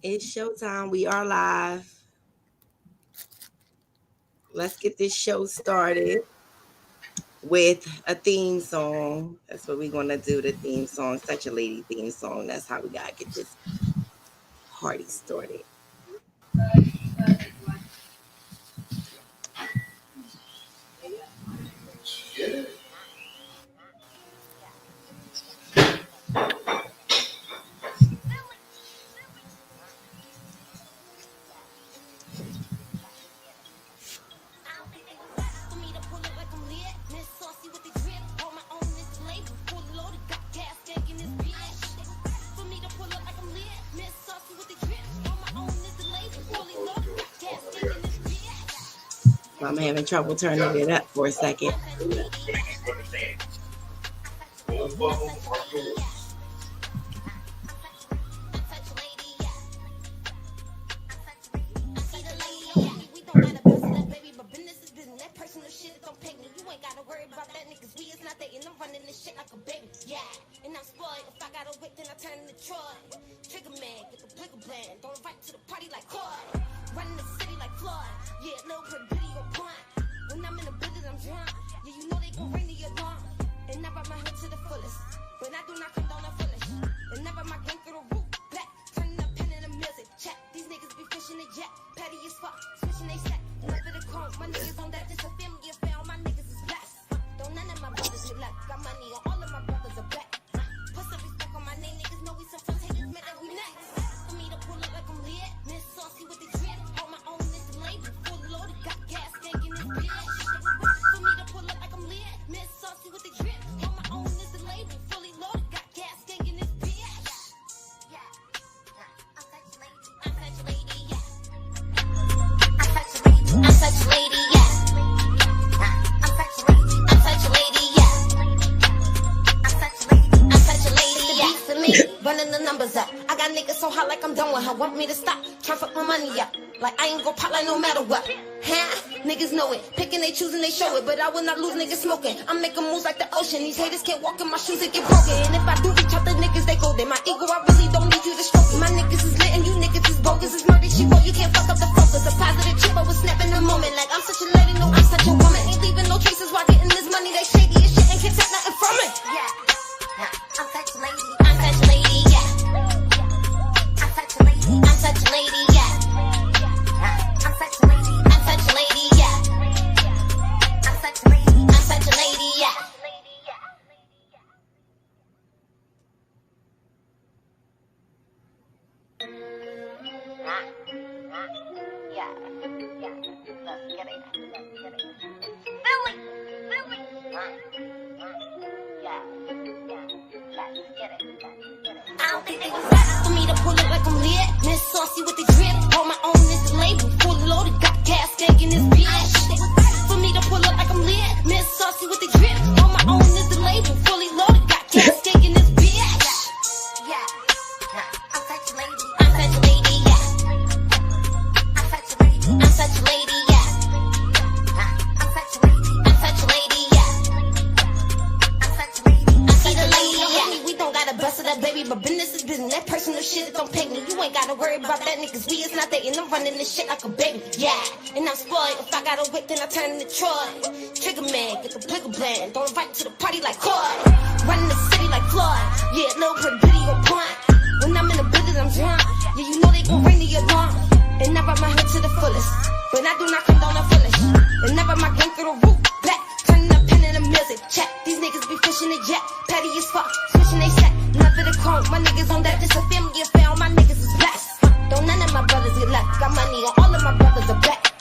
It's showtime. We are live. Let's get this show started with a theme song. That's what we're gonna do. The theme song, such a lady theme song. That's how we gotta get this party started. I'm having trouble turning it up for a second. Want me to stop, try fuck my money up. Like I ain't gon' pop like no matter what. Huh? Niggas know it. Picking, they choosing, they show it. But I will not lose niggas smoking. I'm making moves like the ocean. These haters can't walk in my shoes and get broken. And if I do reach out the niggas, they go there. My ego, I really don't need you to stroke it. My niggas is lit and you niggas is bogus. It's murder, she wrote. You can't fuck up the focus. A positive chip, I was snapping the moment. Like I'm such a lady, no, I'm such a woman. Ain't leaving no traces while getting this money. They shady as shit and can't take nothing from it. Yeah. I'm such a lady. I'm such a lady, yeah. I'm such a lady, yeah. I'm such a lady. I'm such a lady, yeah. I'm such a lady. I'm such a lady, yeah. Yeah. Let's get it. Philly. Yeah. Let's get it. I don't think they was ready for me to pull it like I'm lit. Miss Saucy with the drip. Hold my own is the label. Fully loaded, got gas tank in this bitch. I don't think they was ready for me to pull it like I'm lit. Miss Saucy with the drip. Hold my own is the label. Fully loaded, got gas tank in this bitch. Yeah. I'm such a lady. I'm such a lady, yeah. I'm such a lady. I'm such a lady, yeah. I'm such a lady. I'm such a lady, yeah. I'm such a lady. I'm such a lady, yeah. We don't gotta bust it up, baby, but business is business. That personal shit, it don't pay me. You ain't gotta worry about that, niggas. We is not dating. I'm running this shit like a baby, yeah. And I'm spoiled. If I got a whip, then I turn into Troy. Trigger man, get the bigger plan. Don't invite to the party like Coy. Running the city like Floyd. Yeah, little pretty bitty on point. When I'm in the business, I'm drunk. Yeah, you know they gon' ring the alarm. And I ride my hood to the fullest. But I do not condone the foolish. And never my gang through the roof. Black, turning the pen in the music. Check, these niggas be fishing the jet. Petty as fuck, switching they set. Never the chrome, my niggas on that. This a family affair, all my niggas is blessed. Don't none of my brothers get left. Got money on all of my brothers are black.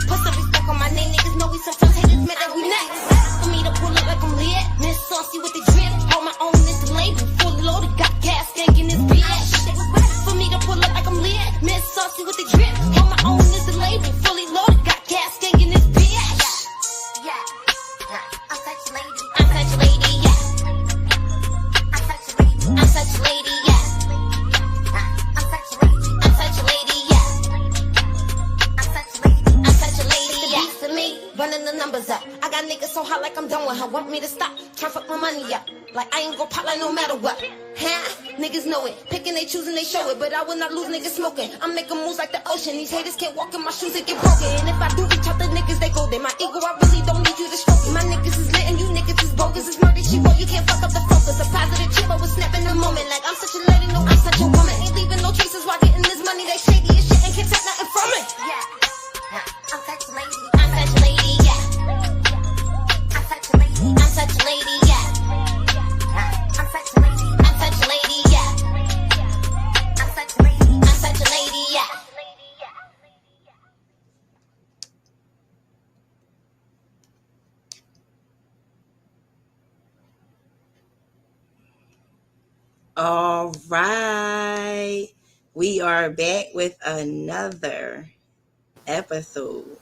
Put some respect on my name, niggas know we sometimes haters, man, that we next. For me to pull up like I'm lit. Miss Saucy with the drip. Hold my own, this the label. Fully loaded, got gas tank in this bitch. For me to pull up like I'm lit. Miss Saucy with the drip. Hold my own, this the label. Fully loaded, got gas tank in this bitch. Yeah. I'm such a lady. I'm such a lady, yeah. I'm such a lady. I'm such a lady, yeah. I'm such a lady. I'm such a lady, yeah. I'm such a lady. I'm such a lady, yeah. For me, running the numbers up. I got niggas so hot like I'm done with her. Want me to stop? Try fuck my money up. I ain't gon' pop like no matter what. Huh? Niggas know it. Picking, they choosing, they show it. But I will not lose, niggas smoking. I'm making moves like the ocean. These haters can't walk in my shoes, they get broken. And if I do reach out the niggas, they go there. My ego, I really don't need you to stroke it. My niggas is lit and you niggas is bogus. It's murder, she wrote. You can't fuck up the focus. A positive chip, I was snapping the moment. Like I'm such a lady, no, I'm such a woman. Ain't leaving no traces while getting this money. They shady as shit and can't take nothing from it. Yeah. I'm such a lady. I'm such a lady, yeah. I'm such a lady. I'm such a lady, yeah. I'm such a lady. I'm such a lady, yeah. I'm such a lady. I'm such a lady, yeah. All right. We are back with another episode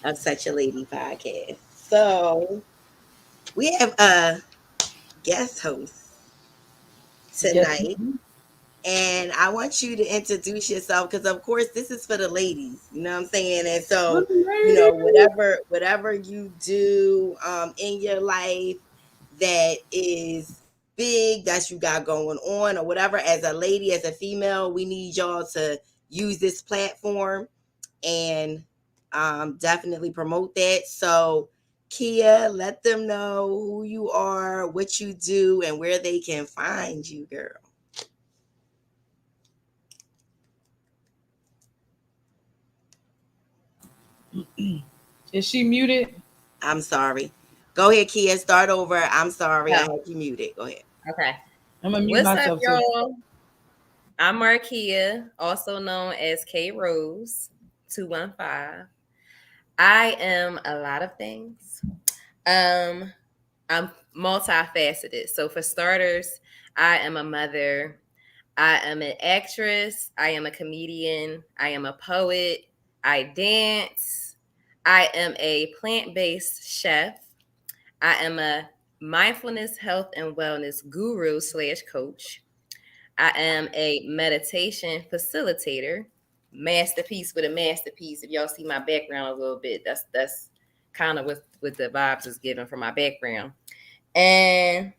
of Such a Lady podcast. So we have a guest host tonight. And I want you to introduce yourself because, of course, this is for the ladies. You know what I'm saying? And so, whatever you do in your life that is big that you got going on or whatever, as a lady, as a female, we need y'all to use this platform and definitely promote that. So, Kia, let them know who you are, what you do, and where they can find you, girl. Is she muted? I'm sorry. Go ahead, Kia. Start over. I'm sorry. I had you muted. Go ahead. Okay. I'm gonna mute What's myself up, y'all? I'm Markia, also known as K Rose 215. I am a lot of things. I'm multifaceted. So for starters, I am a mother. I am an actress. I am a comedian. I am a poet. I dance. I am a plant-based chef. I am a mindfulness, health, and wellness guru / coach. I am a meditation facilitator, masterpiece with a masterpiece. If y'all see my background a little bit, that's kind of what the vibes is giving from my background. And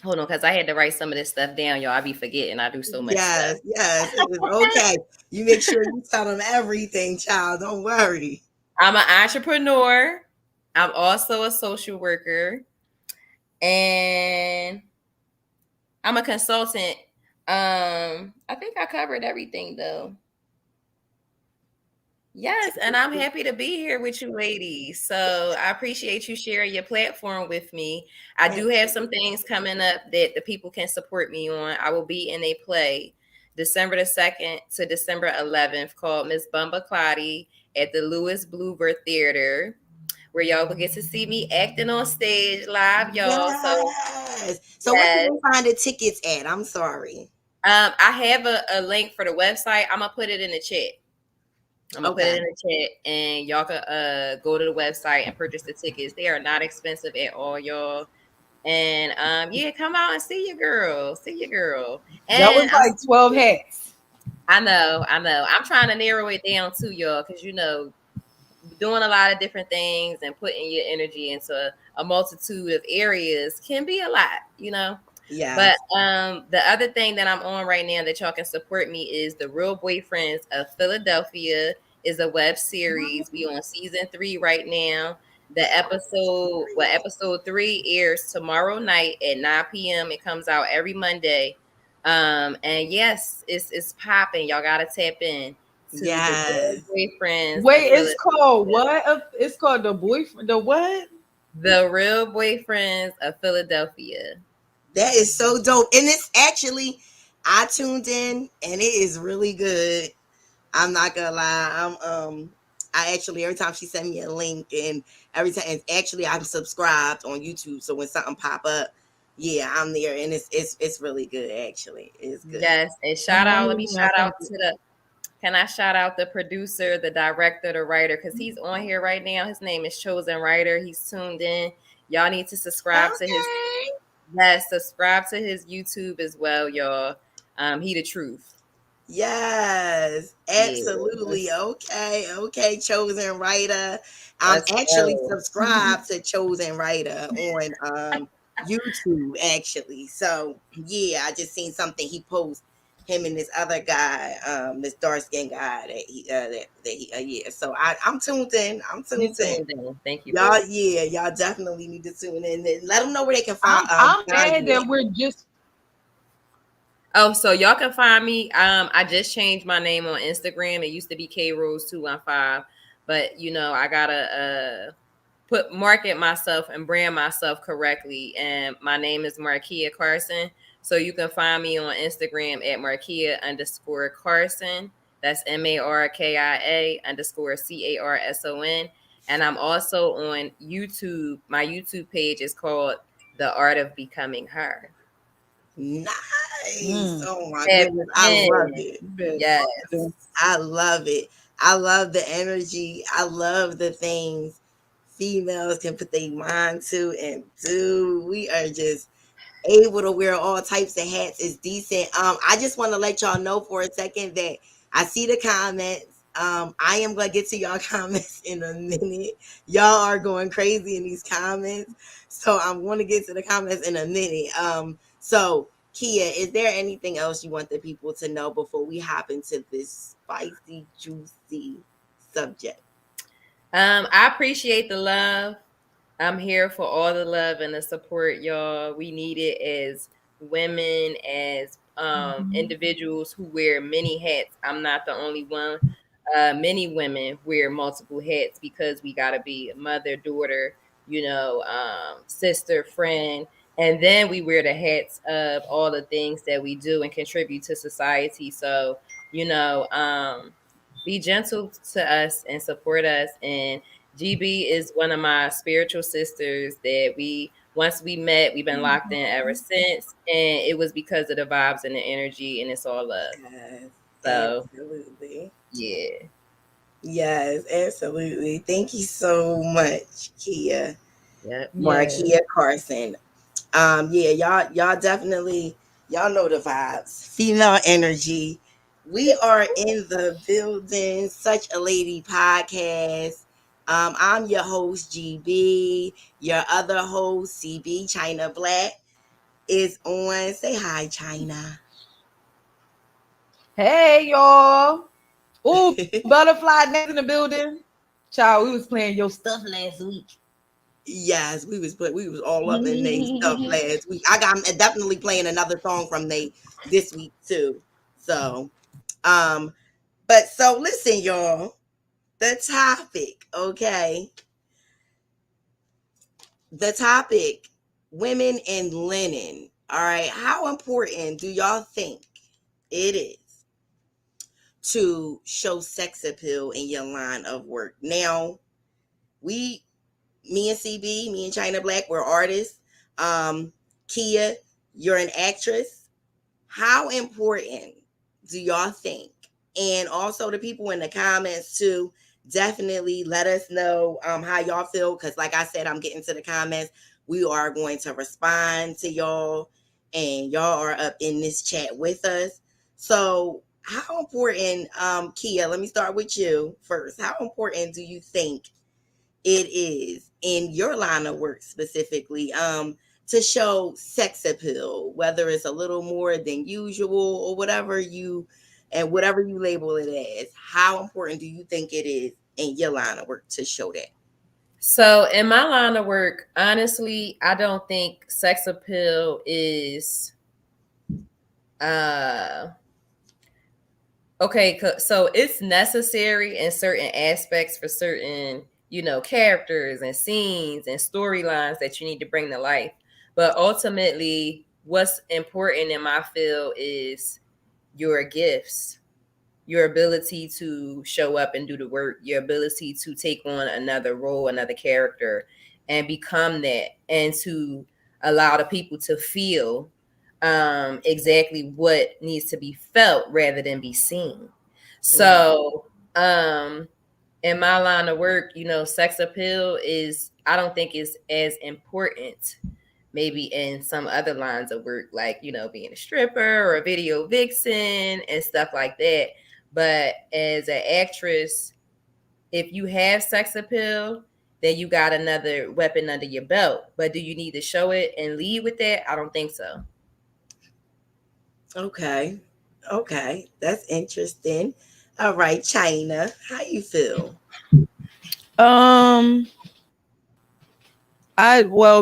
hold on, because I had to write some of this stuff down, y'all. I be forgetting. I do so much stuff. Yes, it was okay. You make sure you tell them everything, child. Don't worry. I'm an entrepreneur. I'm also a social worker. And I'm a consultant. I think I covered everything, though. Yes, and I'm happy to be here with you ladies. So I appreciate you sharing your platform with me. I do have some things coming up that the people can support me on. I will be in a play December the 2nd to December 11th called Miss Bumba Clotty at the Louis Bluebird Theater, where y'all will get to see me acting on stage live, y'all. Yes. So where can we find the tickets at? I'm sorry. I have a link for the website. I'm gonna put it in the chat. I'm gonna put it in the chat, and y'all can go to the website and purchase the tickets. They are not expensive at all, y'all. And yeah, come out and see your girl. And that was like 12 hats. I know. I'm trying to narrow it down too, y'all, because doing a lot of different things and putting your energy into a multitude of areas can be a lot. Yeah. But the other thing that I'm on right now that y'all can support me is The Real Boyfriends of Philadelphia is a web series. We on season 3 right now. The episode 3 airs tomorrow night at 9 p.m. It comes out every Monday. And yes, it's popping. Y'all gotta tap in. Yes. The Boyfriends. Wait, it's called what? It's called The Boyfriend. The what? The Real Boyfriends of Philadelphia. That is so dope. And it's actually, I tuned in and it is really good. I'm not gonna lie. I actually, every time she sent me a link and every time, and actually I'm subscribed on YouTube. So when something pop up, yeah, I'm there. And it's really good, actually. It's good. Yes. And can I shout out the producer, the director, the writer, because he's on here right now. His name is Chosen Writer. He's tuned in. Y'all need to subscribe to his. Yes, subscribe to his YouTube as well, y'all. He the truth. Yes, absolutely. Yeah. Okay, Chosen Writer. I'm actually subscribed to Chosen Writer on YouTube actually. So yeah, I just seen something he posted. Him and this other guy, this dark skinned guy yeah. So I'm tuned in. I'm You tuned in. tuned in. Thank you, Y'all, boo. yeah, y'all definitely need to tune in and let them know where they can I'm find mad you that at. we're just Oh, so y'all can find me. I just changed my name on Instagram. It used to be K Rose 215, but I gotta market myself and brand myself correctly. And my name is Markia Carson. So you can find me on Instagram at Markia_Carson. That's MARKIA_CARSON. And I'm also on YouTube. My YouTube page is called The Art of Becoming Her. Nice. Oh my At goodness. I love it. Yes. I love it. I love the energy. I love the things females can put their mind to and do. We are just able to wear all types of hats. Is decent. I just want to let y'all know for a second that I see the comments. I am gonna get to y'all comments in a minute. Y'all are going crazy in these comments, so I'm going to get to the comments in a minute. So Kia, is there anything else you want the people to know before we hop into this spicy, juicy subject? I appreciate the love. I'm here for all the love and the support, y'all. We need it as women, as individuals who wear many hats. I'm not the only one. Many women wear multiple hats because we got to be a mother, daughter, sister, friend. And then we wear the hats of all the things that we do and contribute to society. So, be gentle to us and support us. And GB is one of my spiritual sisters that once we met, we've been locked in ever since. And it was because of the vibes and the energy, and it's all love. Yes, So, absolutely. yeah. Yes, absolutely. Thank you so much, Kia. Yep. Markia Carson. Yeah, y'all definitely y'all know the vibes. Female energy. We are in the building. Such a Lady podcast. I'm your host GB. Your other host CB China Black is on. Say hi, China. hey y'all. Ooh, butterfly next in the building. Child, we was playing your stuff last week. Yes, we was all up in they stuff last week. I'm definitely playing another song from they this week too. So, but so listen, y'all. The topic, okay? The topic: women in linen. All right, how important do y'all think it is to show sex appeal in your line of work? Now, me and CB, me and China Black, we're artists. Kia, you're an actress. How important do y'all think? And also the people in the comments too, definitely let us know how y'all feel. Because like I said, I'm getting to the comments. We are going to respond to y'all. And y'all are up in this chat with us. So how important, Kia, let me start with you first. How important do you think it is in your line of work specifically to show sex appeal, whether it's a little more than usual or whatever you label it as? How important do you think it is in your line of work to show that? So in my line of work, honestly, I don't think sex appeal is okay. So it's necessary in certain aspects for certain, characters and scenes and storylines that you need to bring to life. But ultimately, what's important in my field is your gifts, your ability to show up and do the work, your ability to take on another role, another character, and become that, and to allow the people to feel exactly what needs to be felt rather than be seen. So, in my line of work, sex appeal I don't think is as important maybe in some other lines of work, like, being a stripper or a video vixen and stuff like that. But as an actress, if you have sex appeal, then you got another weapon under your belt. But do you need to show it and lead with that? I don't think so. Okay. Okay. That's interesting. All right, China, how you feel? Um,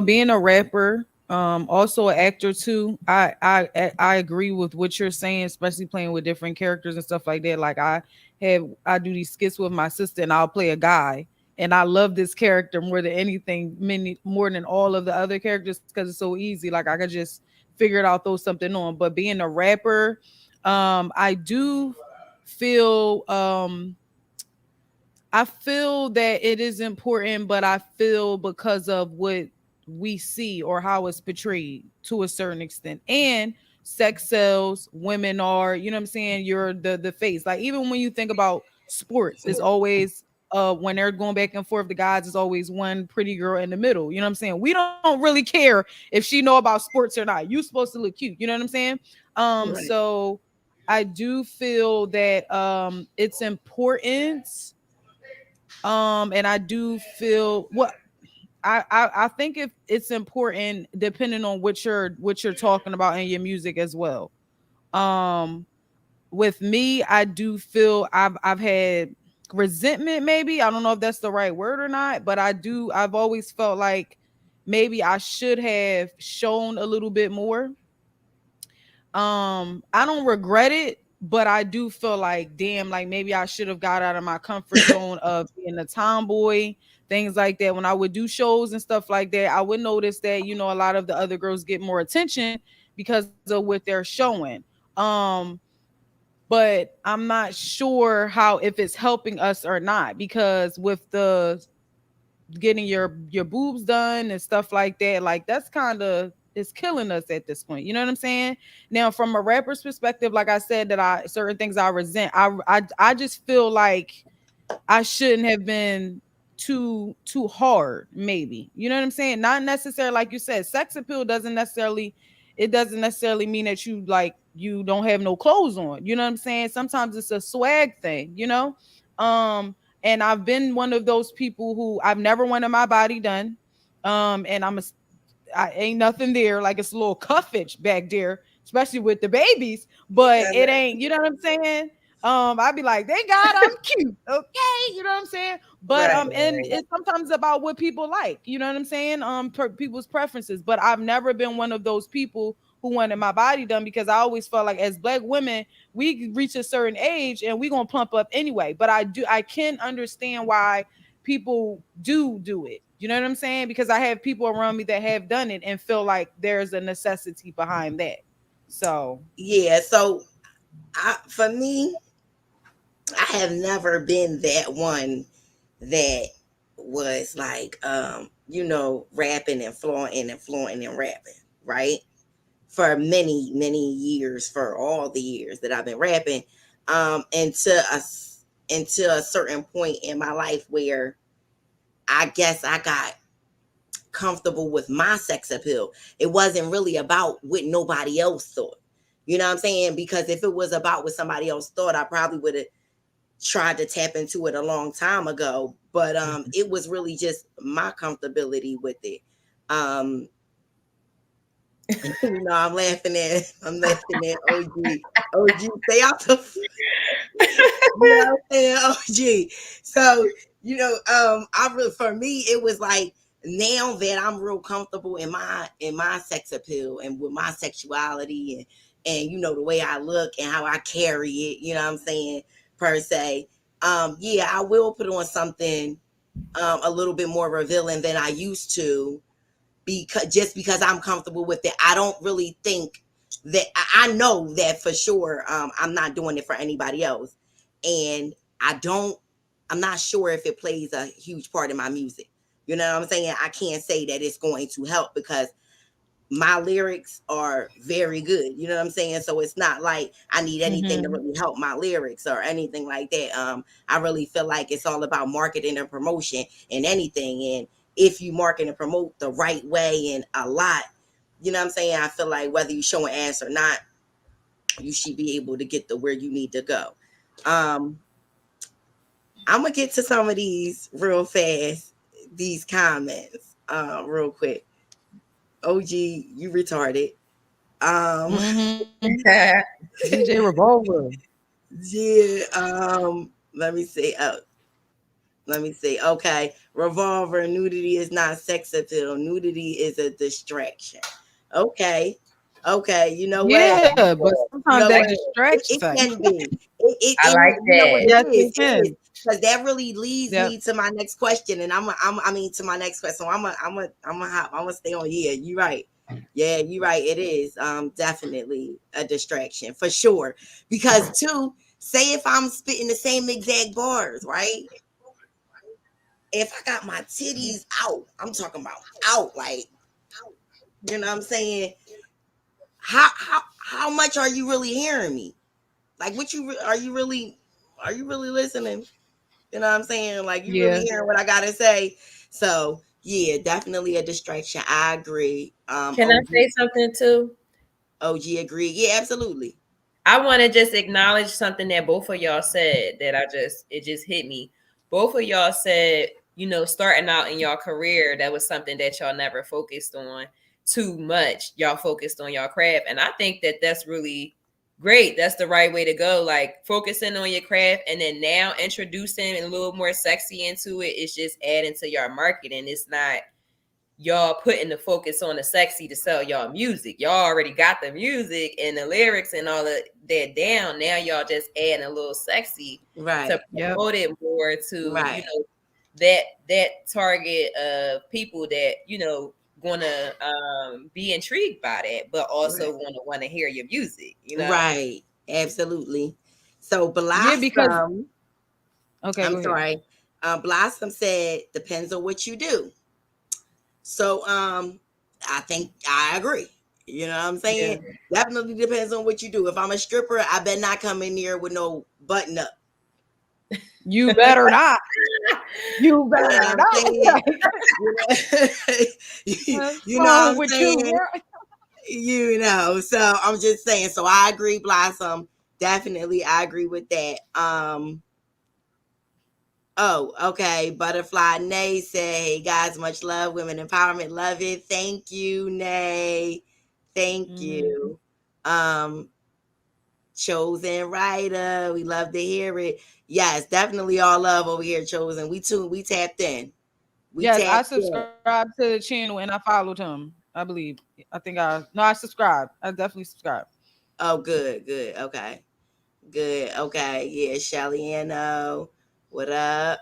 being a rapper, also an actor too. I agree with what you're saying, especially playing with different characters and stuff like that. Like I do these skits with my sister, and I'll play a guy, and I love this character more than anything, many more than all of the other characters because it's so easy. Like I could just figure it out, throw something on. But being a rapper, I do feel I feel that it is important, but I feel because of what we see or how it's portrayed to a certain extent. And sex sells, women are, you know what I'm saying? You're the face. Like even when you think about sports, it's always when they're going back and forth, the guys is always one pretty girl in the middle. You know what I'm saying? We don't really care if she know about sports or not. You supposed to look cute. You know what I'm saying? Right. So I do feel that it's important, and I do feel what I think if it's important depending on what you're talking about in your music as well. Um with me, I do feel I've had resentment, maybe. I don't know if that's the right word or not, but I've always felt like maybe I should have shown a little bit more. I don't regret it, but I do feel like damn, like maybe I should have got out of my comfort zone of being a tomboy, things like that. When I would do shows and stuff like that, I would notice that, you know, a lot of the other girls get more attention because of what they're showing. um but I'm not sure how, if it's helping us or not, because with the getting your boobs done and stuff like that, like that's kind of, it's killing us at this point. You know what I'm saying? Now, from a rapper's perspective, like I said, that I certain things I resent. I just feel like I shouldn't have been too hard, maybe. You know what I'm saying? Not necessarily, like you said, sex appeal doesn't necessarily mean that you like you don't have no clothes on. You know what I'm saying? Sometimes it's a swag thing, you know? Um and I've been one of those people who I've never wanted my body done. And I ain't nothing there. Like it's a little cuffage back there, especially with the babies, but Yeah, it ain't, you know what I'm saying? I'd be like, thank God I'm cute. Okay. You know what I'm saying? But right, and right. it's sometimes about what people like, you know what I'm saying? People's preferences. But I've never been one of those people who wanted my body done, because I always felt like as black women, we reach a certain age and we gonna plump up anyway. But I can understand why people do it. You know what I'm saying? Because I have people around me that have done it and feel like there's a necessity behind that. So Yeah, so for me, I have never been that one that was like rapping and flaunting and rapping, right? For many, many years, for all the years that I've been rapping, until a certain point in my life where I guess I got comfortable with my sex appeal. It wasn't really about what nobody else thought. You know what I'm saying? Because if it was about what somebody else thought, I probably would have tried to tap into it a long time ago. But it was really just my comfortability with it. Um, I'm laughing at OG. OG, stay out the you know what I'm saying? OG. So, I really, for me, it was like now that I'm real comfortable in my sex appeal and with my sexuality and the way I look and how I carry it, you know what I'm saying, per se. Yeah, I will put on something a little bit more revealing than I used to, because I'm comfortable with it. I don't really think that I know that for sure. I'm not doing it for anybody else, and I'm not sure if it plays a huge part in my music. You know what I'm saying? I can't say that it's going to help because my lyrics are very good. You know what I'm saying? So it's not like I need anything to mhm. really help my lyrics or anything like that. I really feel like it's all about marketing and promotion and anything. And if you market and promote the right way and a lot, you know what I'm saying? I feel like whether you show an ass or not, you should be able to get to where you need to go. Um, I'm gonna get to some of these real fast. these comments real quick. OG, you retarded. DJ Revolver. Yeah, let me see. Okay, Revolver, nudity is not sex appeal. Nudity is a distraction. Okay. You know what? Yeah, but You sometimes know that what? distracts It things. can be. I like You know what that. Yes, it it is? It is. can. Because that really leads Yep. me to my next question, and to my next question. So I'm gonna stay on. Yeah, you're right. Yeah, you're right. It is definitely a distraction for sure. Because too, say if I'm spitting the same exact bars, right? If I got my titties out, I'm talking about out, like, you know what I'm saying? How much are you really hearing me? Like, are you really listening? You know what I'm saying? Like, you really Yeah. hearing what I gotta say? So yeah, definitely a distraction. I agree. Can I say something too? OG agree. Yeah, absolutely. I want to just acknowledge something that both of y'all said that it just hit me. Both of y'all said, starting out in y'all career, that was something that y'all never focused on too much. Y'all focused on y'all craft. And I think that that's really great. That's the right way to go. Like focusing on your craft and then now introducing a little more sexy into it is just adding to your marketing. It's not y'all putting the focus on the sexy to sell y'all music. Y'all already got the music and the lyrics and all of that down. Now y'all just adding a little sexy to promote it more to that target of people that gonna be intrigued by that, but also gonna want to hear your music. Right, absolutely. So Yeah, because Blossom, okay, I'm go sorry. Blossom said depends on what you do. So I think I agree. You know what I'm saying? Yeah. Definitely depends on what you do. If I'm a stripper, I better not come in here with no button up. You better not. You better not. You know what I'm saying? You, So I'm just saying. So I agree, Blossom. Definitely, I agree with that. Oh, okay. Butterfly Nay said, "Hey guys, much love, women empowerment, love it. Thank you, Nay. Thank you." Chosen writer, we love to hear it. Yes, definitely all love over here, Chosen. We tapped in. I subscribed to the channel and I followed him. I believe. I subscribed. I definitely subscribed. Oh, good. Okay. Good. Okay. Yeah, Shelly and what up?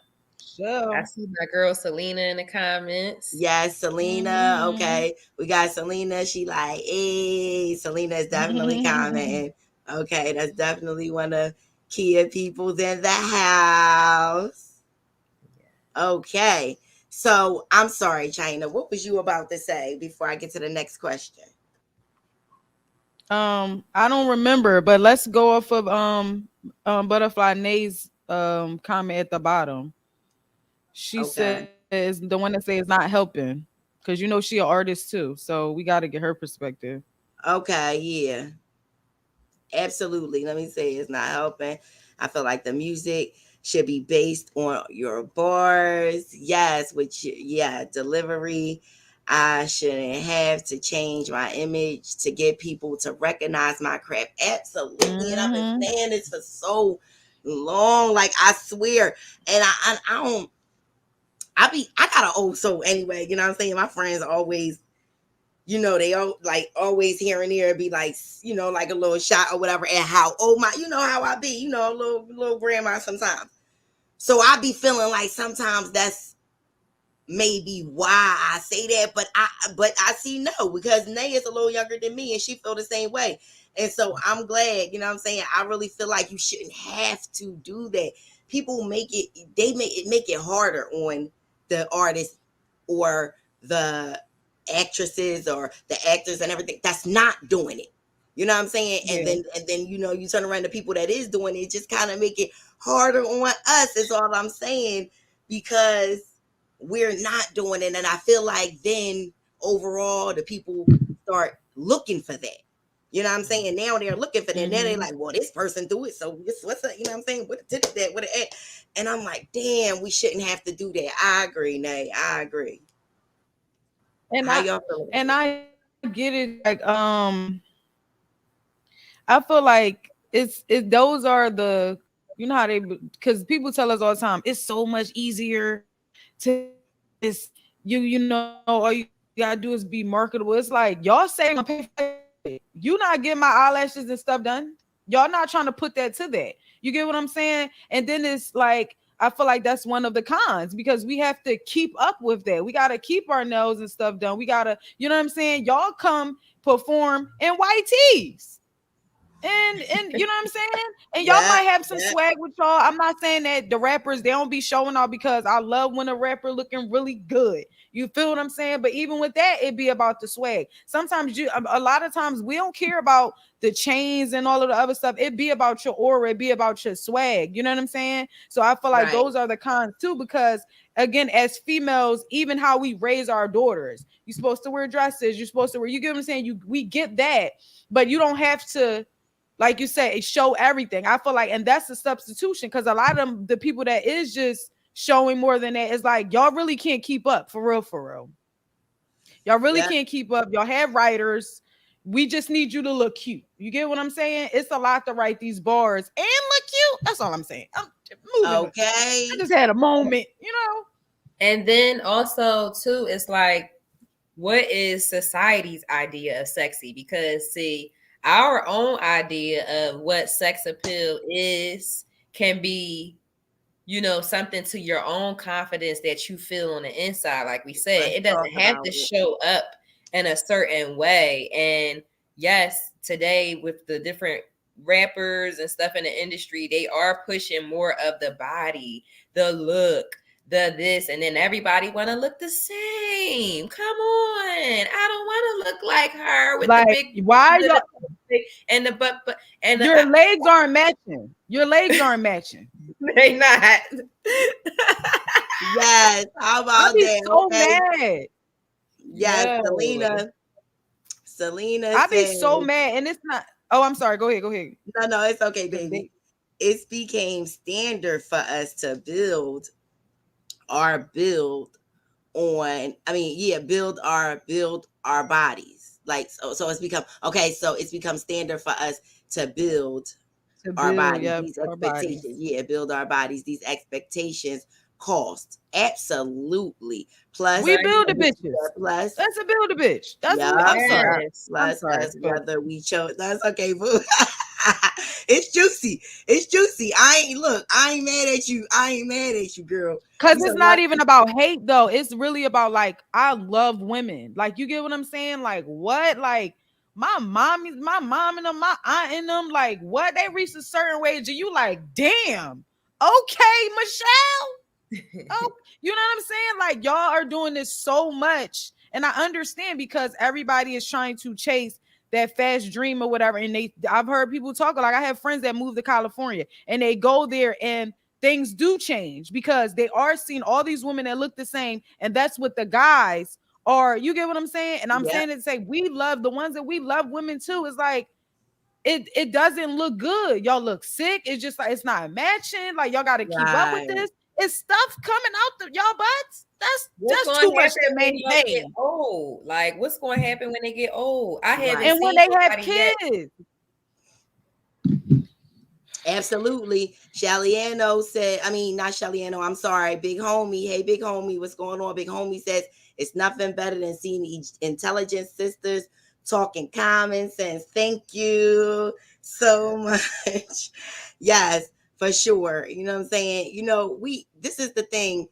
I see my girl Selena in the comments. Yes, Selena. Okay. We got Selena. She like, hey, Selena is definitely commenting. Okay, that's definitely one of Kia people's in the house. Okay. So I'm sorry, China. What was you about to say before I get to the next question? I don't remember, but let's go off of Butterfly Nay's comment at the bottom. She says the one that says not helping because she an artist too, so we got to get her perspective. Okay, yeah, absolutely. Let me say it's not helping. I feel like the music should be based on your bars. Yes, delivery. I shouldn't have to change my image to get people to recognize my craft. Absolutely. And I've been saying this for so long. Like I swear. And I don't I got an old soul anyway. You know what I'm saying? My friends always, they all like always here and there be like, like a little shot or whatever, and how how I be, a little grandma sometimes. So I be feeling like sometimes that's maybe why I say that, but I see no, because Nay is a little younger than me and she feel the same way. And so I'm glad, you know what I'm saying? I really feel like you shouldn't have to do that. People make it harder on the artists or the actresses or the actors and everything that's not doing it. You know what I'm saying? Yeah. And then you turn around to people that is doing it, just kind of make it harder on us, is all I'm saying, because we're not doing it. And I feel like then overall the people start looking for that. You know what I'm saying? Now they're looking for that. Now they're Mhm. like, well, this person do it. So what's up? You know what I'm saying? What did that? What it? And I'm like, damn, we shouldn't have to do that. I agree, Nay. I agree. And How I y'all feel about and it? I get it. Like I feel like those are the, you know how they, because people tell us all the time it's so much easier to, it's you know, all you gotta do is be marketable. It's like y'all say I'm pay for it. You not getting my eyelashes and stuff done. Y'all not trying to put that to that. You get what I'm saying? And then it's like I feel like that's one of the cons because we have to keep up with that. We gotta keep our nails and stuff done. We gotta, you know what I'm saying? Y'all come perform in white tees. And you know what I'm saying? And y'all Yeah, might have some yeah. swag with y'all. I'm not saying that the rappers they don't be showing off because I love when a rapper looking really good. You feel what I'm saying? But even with that, it be about the swag. Sometimes a lot of times we don't care about the chains and all of the other stuff. It be about your aura, it be about your swag. You know what I'm saying? So I feel like Right. those are the cons too, because again, as females, even how we raise our daughters, you're supposed to wear dresses, you're supposed to wear, you get what I'm saying? We get that, but you don't have to, like you said, it show everything. I feel like, and that's the substitution, because a lot of them, the people that is just showing more than that, is like y'all really can't keep up for real, for real. Y'all really Yeah. can't keep up. Y'all have writers. We just need you to look cute. You get what I'm saying? It's a lot to write these bars and look cute. That's all I'm saying. I'm moving. I Okay. just had a moment, you know. And then also too, it's like, what is society's idea of sexy? Because see, our own idea of what sex appeal is can be, you know, something to your own confidence that you feel on the inside. Like we said, Let's it talk doesn't have about to it. show up in a certain way. And yes, today with the different rappers and stuff in the industry, they are pushing more of the body, the look, the this, and then everybody want to look the same. Come on, I don't want to look like her with the Like, big why y'all, and the but and the, your legs aren't matching? Your legs aren't matching. they not. Yes. How I about be that? so Okay. mad. Yes. Yo. Selena I be said, so mad, and it's not. Oh, I'm sorry. Go ahead. Go ahead. no, it's okay, 'Cause baby. they- It became standard for us to build on, I mean, yeah, build our bodies. Like, so it's become, okay, so it's become standard for us to build to our build, bodies, yeah, these our bodies. expectations. Yeah, build our bodies, these expectations cost. Absolutely. Plus, We Right. build the bitches. plus, That's a build a bitch. That's yeah, what I'm sorry. Yes. I'm plus sorry. us Go ahead. whether we chose. That's okay, boo. It's juicy. It's juicy. I ain't mad at you. I ain't mad at you, girl. Cause You it's know not what? even about hate though. It's really about like I love women. Like you get what I'm saying? Like what? Like my mom and them, my aunt and them, like what? They reached a certain age and you like, damn, okay, Michelle. Oh, you know what I'm saying? Like y'all are doing this so much. And I understand because everybody is trying to chase that fast dream or whatever. And I've heard people talk, like I have friends that move to California and they go there and things do change because they are seeing all these women that look the same. And that's what the guys are. You get what I'm saying? And I'm Yeah, saying it to say we love the ones that we love women too. It's like it doesn't look good. Y'all look sick. It's just like it's not matching. Like y'all got to keep up with right. this. It's stuff coming out the y'all butts. That's What's just going too to much happen to when y'all get maintain. old? Like, what's going to happen when they get old? I haven't Right. And when seen they have nobody yet. kids, Absolutely. Shaliano said, I mean, not Shaliano, I'm sorry. Big homie. Hey, big homie, what's going on? Big homie says it's nothing better than seeing intelligent sisters talking common sense. Thank you so much. Yes, for sure. You know what I'm saying? You know, this is the thing,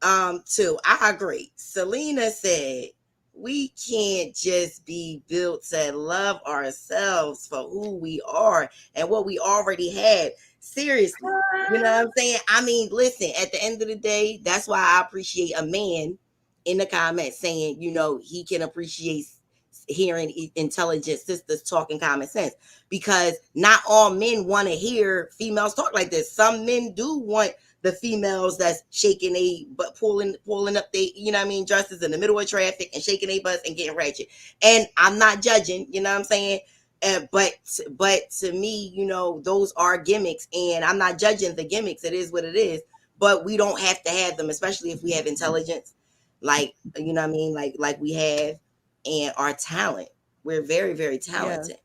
too. I agree. Selena said we can't just be built to love ourselves for who we are and what we already have. Seriously. You know what I'm saying? I mean, listen, at the end of the day, that's why I appreciate a man in the comments saying, you know, he can appreciate hearing intelligent sisters talking common sense, because not all men want to hear females talk like this. Some men do want the females that's shaking a but pulling up they, you know what I mean, dresses in the middle of traffic and shaking a butts and getting ratchet. And I'm not judging, you know what I'm saying? But to me, you know, those are gimmicks, and I'm not judging the gimmicks. It is what it is. But we don't have to have them, especially if we have intelligence, like, you know what I mean, like we have, and our talent. We're very, very talented.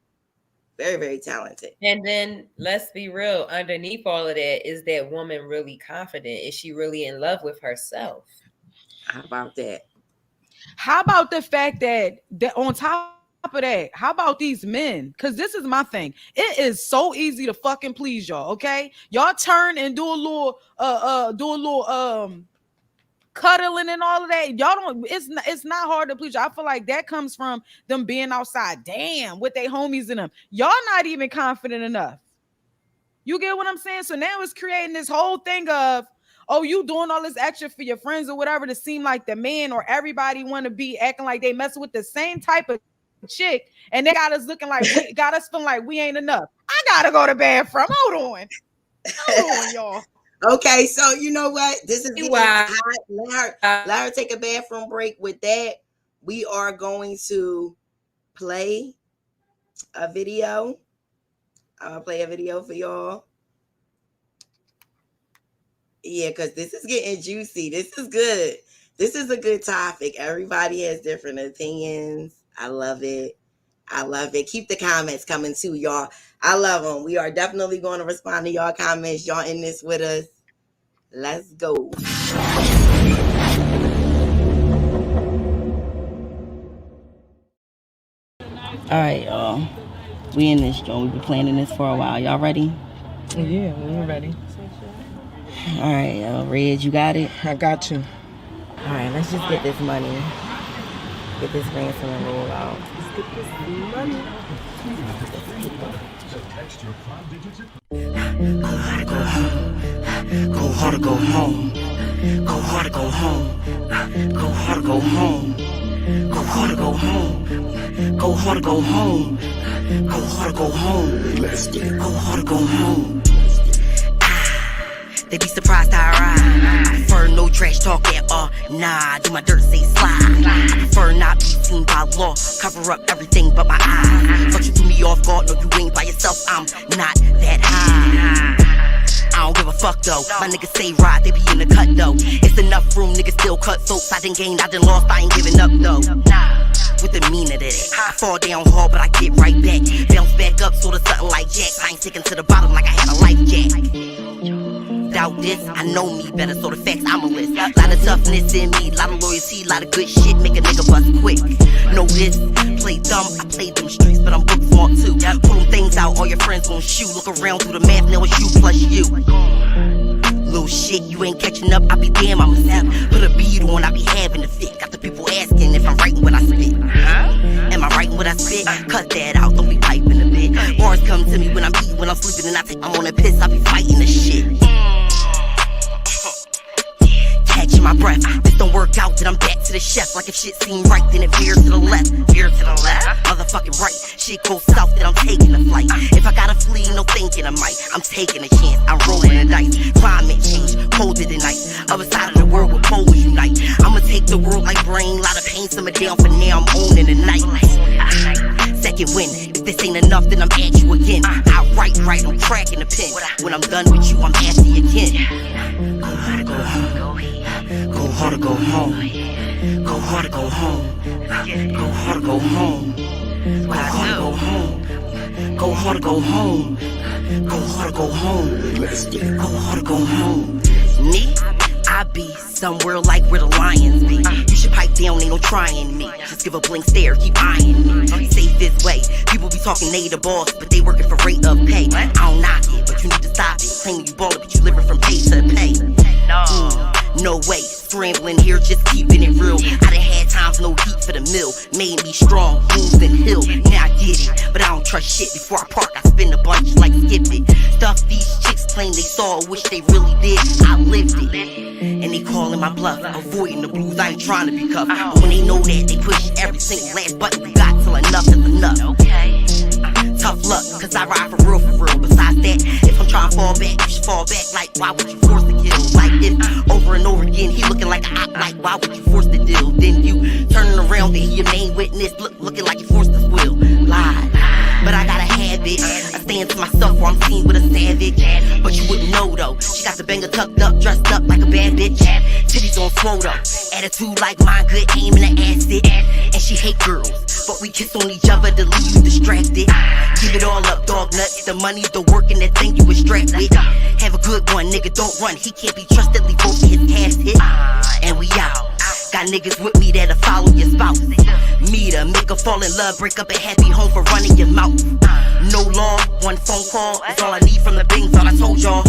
Very, very talented. And then let's be real, underneath all of that, is that woman really confident? Is she really in love with herself? How about that? How about the fact that on top of that, how about these men? Because this is my thing. It is so easy to fucking please y'all, okay? Y'all turn and do a little cuddling and all of that. Y'all don't, it's not hard to please you. I feel like that comes from them being outside, damn, with their homies in them. Y'all not even confident enough. You get what I'm saying? So now it's creating this whole thing of, oh, you doing all this extra for your friends or whatever to seem like the man, or everybody want to be acting like they messing with the same type of chick, and they got us looking like got us feeling like we ain't enough. I gotta go to bathroom. Hold on, y'all. Okay, so you know what? This is getting Wow. hot. Let her take a bathroom break. With that, we are going to play a video. I'm gonna play a video for y'all. Yeah, because this is getting juicy. This is good. This is a good topic. Everybody has different opinions. I love it. I love it. Keep the comments coming too, y'all. I love them. We are definitely going to respond to y'all comments. Y'all in this with us. Let's go. All right, y'all. We in this joint. We've been planning this for a while. Y'all ready? Yeah, we're ready. All right, Reg, you got it? I got you. All right, let's just get this money. Get this ransom and roll out. Let's get this money. Go hard or go home. Go hard or go home. Go hard or go home. Go hard or go home. Go hard or go home. Go hard or go home. Go hard or go home. Let's get it. Go hard or go home. They be surprised how I ride. I prefer no trash talk at all. Nah, do my dirt say slide. I prefer not be seen by law. Cover up everything but my eyes. Fuck you threw me off guard. No, you ain't by yourself. I'm not that high. I don't give a fuck though. My niggas say ride, they be in the cut though. It's enough room, niggas still cut soaps. I done gained, I done lost, I ain't giving up though. With the mean of it, I fall down hard, but I get right back. Bounce back up, sorta something like Jack. I ain't sticking to the bottom like I had a life jack. Doubt this, I know me better, so the facts I'm a list. Lot of toughness in me, lot of loyalty, lot of good shit, make a nigga bust quick. Know this, play dumb, I play them streets, but I'm book smart too. Pull them things out, all your friends gon' shoot. Look around through the math, now it's you plus you. Little shit, you ain't catching up, I be damn, I'm a snap. Put a beat on, I be having a fit. Got the people asking if I'm writing what I spit. Am I writing what I spit? Cut that out, don't be piping a bit. Bars come to me when I'm eating, when I'm sleeping, and I think I'm on a piss, I be fighting the shit. Catching my breath, this don't work out, then I'm back to the chef. Like if shit seem right, then it veers to the left. Veer to the left, motherfucking right. Shit goes south, then I'm taking a flight. If I gotta flee, no thinking I might. I'm taking a chance, I'm rolling the dice. Climate change, colder than ice. Other side of the world where poles unite. I'ma take the world like brain, lot of pain, simmer down for now, I'm owning the night. Second win, if this ain't enough, then I'm at you again. I write right, I'm cracking the pen. When I'm done with you, I'm after you again. Go hard or go home. Go hard or go home. Go hard or go home. Go hard or go home. Go hard or go home. Go hard or go home. Go hard or go home. Let's get it. Go hard or go home. Me? I be somewhere like where the lions be. You should pipe down, ain't no trying me. Just give a blink stare, keep eyeing me. Safe this way. People be talking they the boss, but they working for rate of pay. I don't knock it, but you need to stop it. Claiming you ballin', but you living from pay to pay. No way, scrambling here, just keeping it real. I done had times, no heat for the mill. Made me strong, moves and hill. Now I get it, but I don't trust shit. Before I park, I spin a bunch like skip it. Stuff these chicks claim they saw, wish they really did. I lived it. And they calling my bluff, avoiding the blues, I ain't trying to be cuffed. But when they know that, they push every single last button you got till enough is enough. Tough luck, cause I ride for real. Besides that, if I'm trying to fall back, you should fall back. Like, why would you force the kill? Like, if over and over again, he looking like a op. Like, why would you force the deal? Then you turning around, then he your main witness, looking like you forced the will. Lie, but I got Got the banger tucked up, dressed up like a bad bitch. Titties on photo, attitude like mine, good aim in the acid. And she hate girls, but we kiss on each other to leave you distracted. Give it all up, dog nuts. The money, the work, and the thing you was strapped with. Have a good one, nigga, don't run. He can't be trusted, leave both of his cast hit. And we out. Got niggas with me that'll follow your spouse. Meet her, make her fall in love, break up a happy home for running your mouth. No law, one phone call is all I need from the bing, thought I told y'all.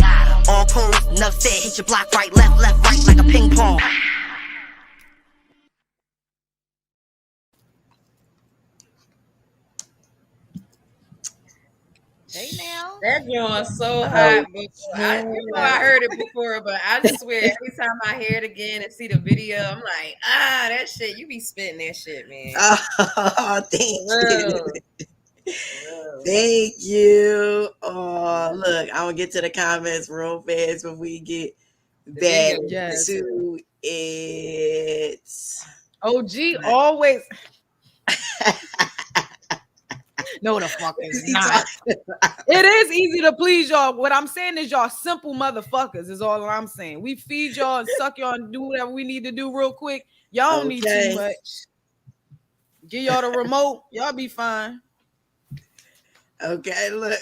All codes, enough said, hit your block right, left, right, like a ping pong. Hey now. That joint's so hot. I heard it before, but I swear every time I hear it again and see the video, I'm like, that shit. You be spitting that shit, man. Oh, thank you. Thank you. Oh, look, I'm gonna get to the comments real fast when we get back to it. OG always. No, the fuck is not. It is easy to please y'all. What I'm saying is y'all simple motherfuckers is all I'm saying. We feed y'all and suck y'all and do whatever we need to do real quick. Y'all don't need too much. Give y'all the remote. Y'all be fine. Okay, look,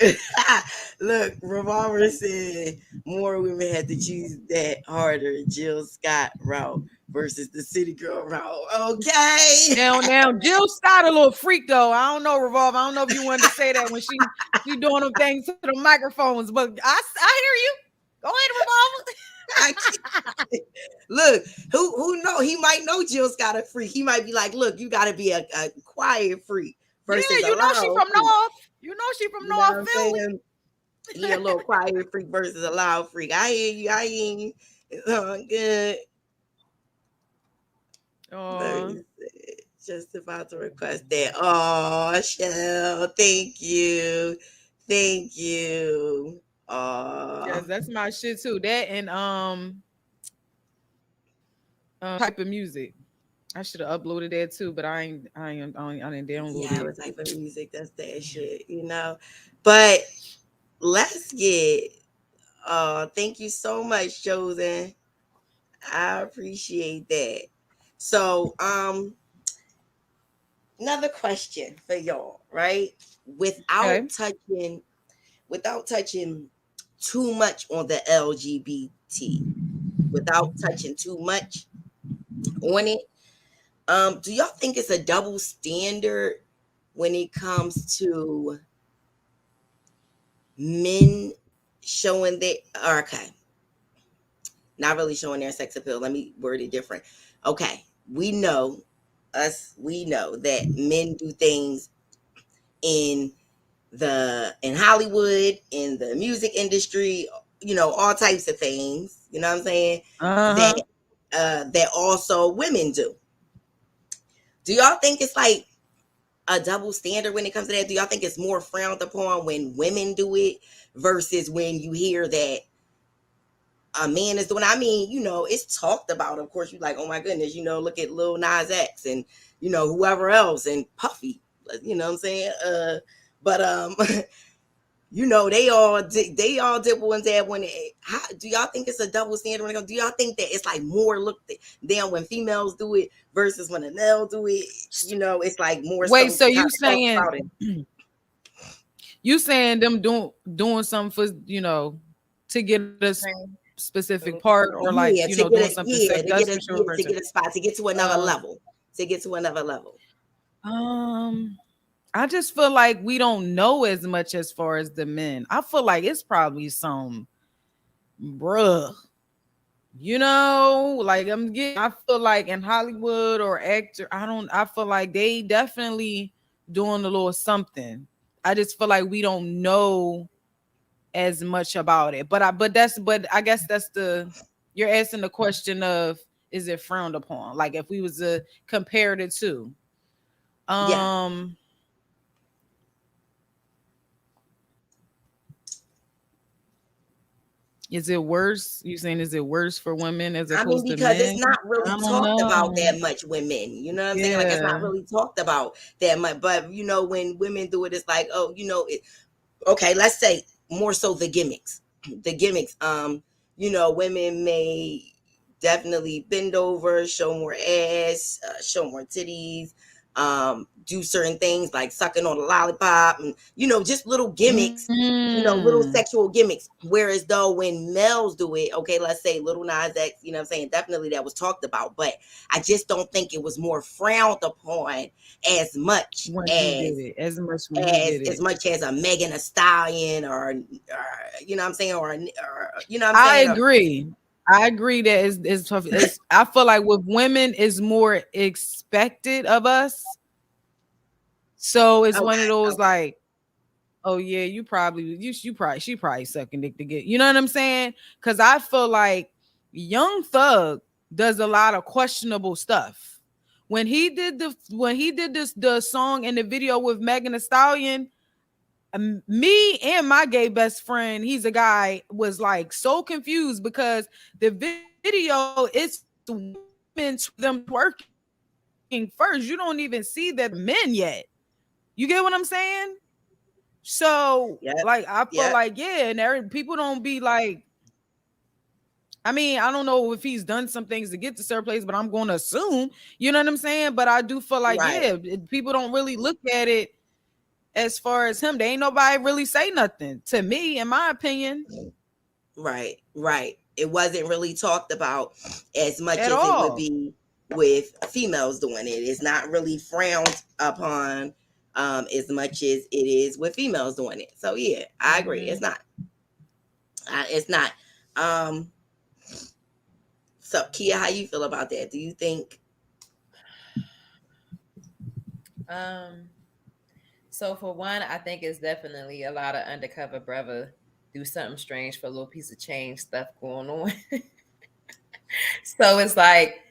Revolver said more women had to choose that harder Jill Scott route versus the City Girl route. Okay. Now, Jill Scott a little freak though. I don't know, Revolver. I don't know if you wanted to say that when she doing them things to the microphones, but I hear you. Go ahead, Revolver. Look, who know? He might know Jill Scott a freak. He might be like, look, you got to be a quiet freak. Yeah, you know she from North. You know she from North Philly. Yeah, a little quiet freak versus a loud freak. I hear you. It's all good. Just about to request that. Oh, Shell, thank you. Yes, that's my shit too. That and type of music. I should have uploaded that too, but I didn't download it. Yeah, type of music, that's that shit, you know. But let's get thank you so much, Chosen. I appreciate that. So another question for y'all, right? Without touching too much on the LGBT, without touching too much on it. Do y'all think it's a double standard when it comes to men showing not really showing their sex appeal? Let me word it different. Okay, we know that men do things in Hollywood, in the music industry, you know, all types of things, you know what I'm saying? That also women do. Do y'all think it's like a double standard when it comes to that? Do y'all think it's more frowned upon when women do it versus when you hear that a man is doing? I mean, you know, it's talked about. Of course, you're like, oh my goodness, you know, look at Lil Nas X and, you know, whoever else and Puffy, you know what I'm saying? But you know, they all dibble and dab when how do y'all think it's a double standard when it comes? Do y'all think that it's like more looked down when females do it versus when a male do it? You know, it's like more. Wait, so you saying them doing something for, you know, to get a specific part, or like, you know, doing something to get a spot, to get to another level, I just feel like we don't know as much as far as the men. I feel like it's probably some you know, like I feel like in Hollywood or actor, I feel like they definitely doing a little something. I just feel like we don't know as much about it. But I guess that's you're asking the question of, is it frowned upon? Like if we was to compare the two. Is it worse? You saying is it worse for women as opposed to men? Because it's not really talked about that much with men. You know what I'm saying? Like it's not really talked about that much. But you know, when women do it, it's like, oh, you know, okay, let's say more so the gimmicks. women may definitely bend over, show more ass, show more titties, do certain things like sucking on a lollipop, and just little gimmicks, little Mm. sexual gimmicks. Whereas though when males do it, okay, let's say Little Nas X, what I'm saying, definitely that was talked about, but I just don't think it was more frowned upon as much When he did it, as much when he did as it. much as a Megan Thee Stallion or what I'm saying, or what I'm I saying, agree. I agree that it's tough. I feel like with women is more expected of us. So it's one of those okay. like, oh yeah, you probably she probably sucking dick to get. You know what I'm saying? Because I feel like Young Thug does a lot of questionable stuff. When he did the song and the video with Megan Thee Stallion, me and my gay best friend, he's a guy, was like so confused because the video is women them twerking first. You don't even see that men yet. You get what I'm saying? So, Yep. like, I feel Yep. like, yeah, and people don't be like, I mean, I don't know if he's done some things to get to certain place, but I'm going to assume, you know what I'm saying? But I do feel like, Right. yeah, people don't really look at it as far as him. They ain't nobody really say nothing to me, in my opinion, Right. Right. It wasn't really talked about as much at as it would all. be with females doing it. It's not really frowned upon as much as it is with females doing it. So yeah, I agree. It's not. It's not. Um, so Kia, how you feel about that? Do you think? So for one, I think it's definitely a lot of undercover brother do something strange for a little piece of change stuff going on. So it's like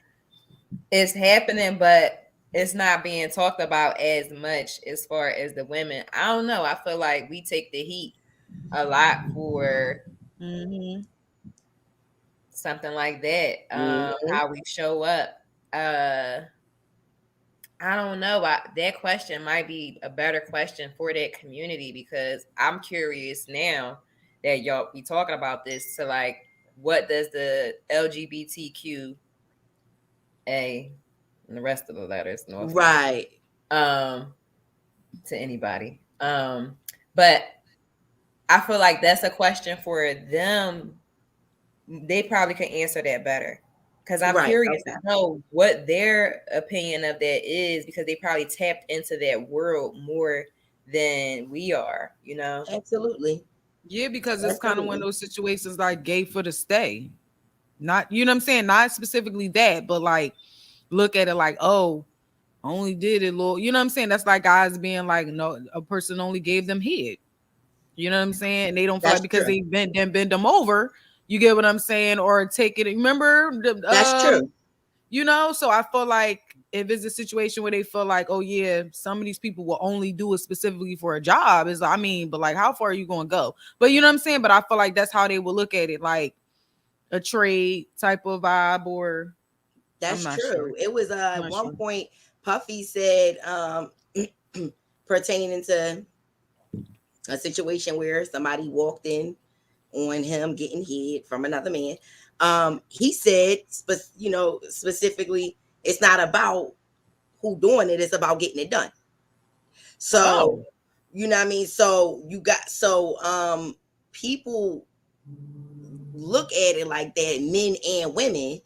it's happening, but it's not being talked about as much as far as the women. I don't know. I feel like we take the heat a lot for something like that. How we show up. I don't know. That question might be a better question for that community because I'm curious now that y'all be talking about this to like, what does the LGBTQA and the rest of the letters Right. to anybody. But I feel like that's a question for them. They probably could answer that better. Because I'm curious to know what their opinion of that is because they probably tapped into that world more than we are, Absolutely. Yeah, because it's kind of one of those situations like gay for the stay. Not, you know what I'm saying? Not specifically that, but like look at it like, oh, only did it, Lord. You know what I'm saying? That's like guys being like, no, a person only gave them head. You know what I'm saying? And they don't feel like because they bend them over. You get what I'm saying? Or take it. Remember? That's true. You know, so I feel like if it's a situation where they feel like, oh yeah, some of these people will only do it specifically for a job, is I mean, but like, how far are you going to go? But you know what I'm saying? But I feel like that's how they will look at it, like a trade type of vibe, or that's true. Sure. It was at one point Puffy said pertaining to a situation where somebody walked in on him getting head from another man. He said, specifically, it's not about who doing it; it's about getting it done. So, you know what I mean. So people look at it like that, men and women,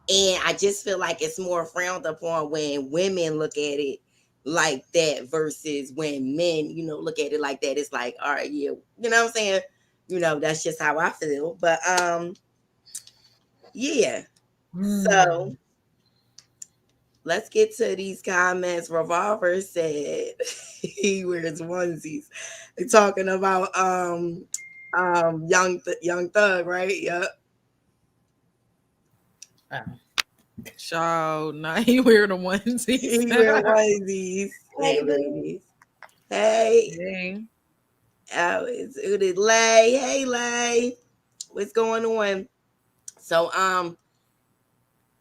and I just feel like it's more frowned upon when women look at it like that versus when men, look at it like that. It's like, all right, yeah, you know what I'm saying? That's just how I feel. But yeah. So let's get to these comments. Revolver said he wears onesies. They're talking about young Thug, right? Yep. Child, nah, he wear the onesies. He wear onesies. Hey, ladies. Hey. Oh, it's Lay. Hey, Lay. What's going on? So,